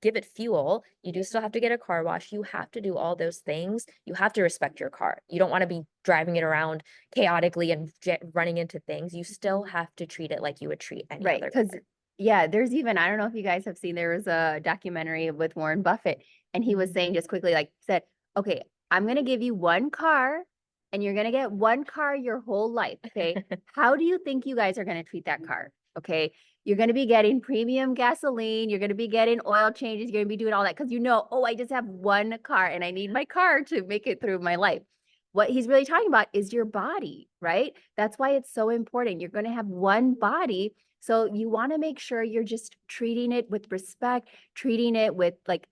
give it fuel. You do still have to get a car wash. You have to do all those things. You have to respect your car. You don't want to be driving it around chaotically and running into things. You still have to treat it like you would treat any Right, other because car. there's even, I don't know if you guys have seen, there was a documentary with Warren Buffett, and he was saying just quickly, like, said, okay, I'm gonna give you one car and you're gonna get one car your whole life. Okay. How do you think you guys are gonna treat that car? Okay. You're gonna be getting premium gasoline, you're gonna be getting oil changes, you're gonna be doing all that because oh, I just have one car and I need my car to make it through my life. What he's really talking about is your body, right? That's why it's so important. You're gonna have one body. So you want to make sure you're just treating it with respect, treating it with like,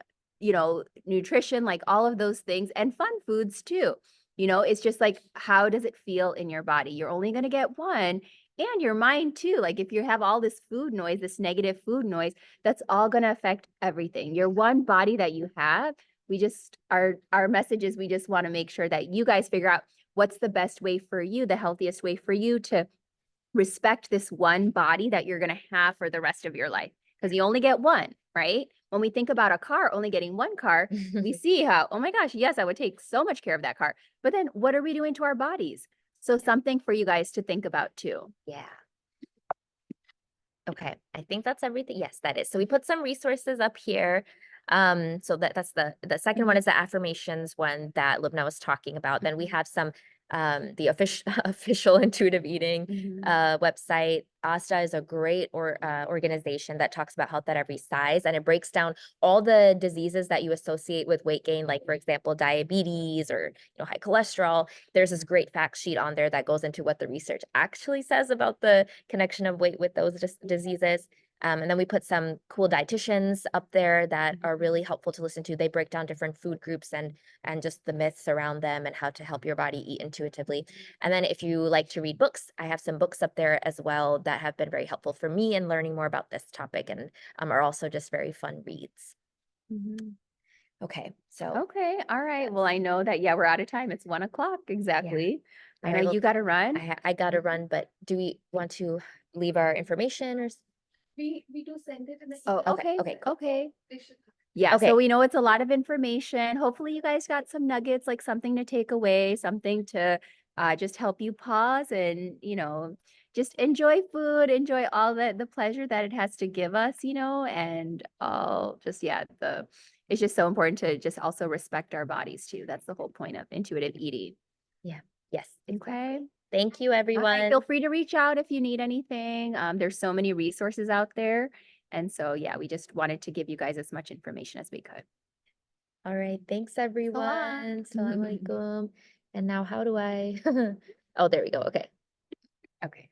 nutrition, like all of those things and fun foods too. It's just like, how does it feel in your body? You're only going to get one, and your mind too. Like if you have all this food noise, this negative food noise, that's all going to affect everything. Your one body that you have, our message is we just want to make sure that you guys figure out what's the best way for you, the healthiest way for you to respect this one body that you're going to have for the rest of your life, because you only get one, right? When we think about a car, only getting one car, we see how, oh my gosh, yes, I would take so much care of that car. But then what are we doing to our bodies? So something for you guys to think about too. Yeah. Okay, I think that's everything. Yes, that is. So we put some resources up here. So that's the second one is the affirmations one that Lubna was talking about. Then we have some the official intuitive eating website. ASTA is a great organization that talks about health at every size, and it breaks down all the diseases that you associate with weight gain, like for example, diabetes or high cholesterol. There's this great fact sheet on there that goes into what the research actually says about the connection of weight with those diseases. And then we put some cool dietitians up there that are really helpful to listen to. They break down different food groups and just the myths around them and how to help your body eat intuitively. And then if you like to read books, I have some books up there as well that have been very helpful for me in learning more about this topic and are also just very fun reads. Okay, so. Okay, all right. Well, I know that, we're out of time. It's 1:00 exactly. I All know right, well, you got to run. I gotta run, but do we want to leave our information or? We do send it in the Oh, email. okay, okay, cool. okay. They should. Yeah, Okay. so we know it's a lot of information. Hopefully you guys got some nuggets, like something to take away, something to just help you pause and, just enjoy food, enjoy all the pleasure that it has to give us, and all just, it's just so important to just also respect our bodies too. That's the whole point of intuitive eating. Yeah. Yes. Okay. Thank you, All everyone. right, feel free to reach out if you need anything. There's so many resources out there. And so, we just wanted to give you guys as much information as we could. All right. Thanks, everyone. Assalamualaikum. And now how do I? Oh, there we go. Okay. Okay.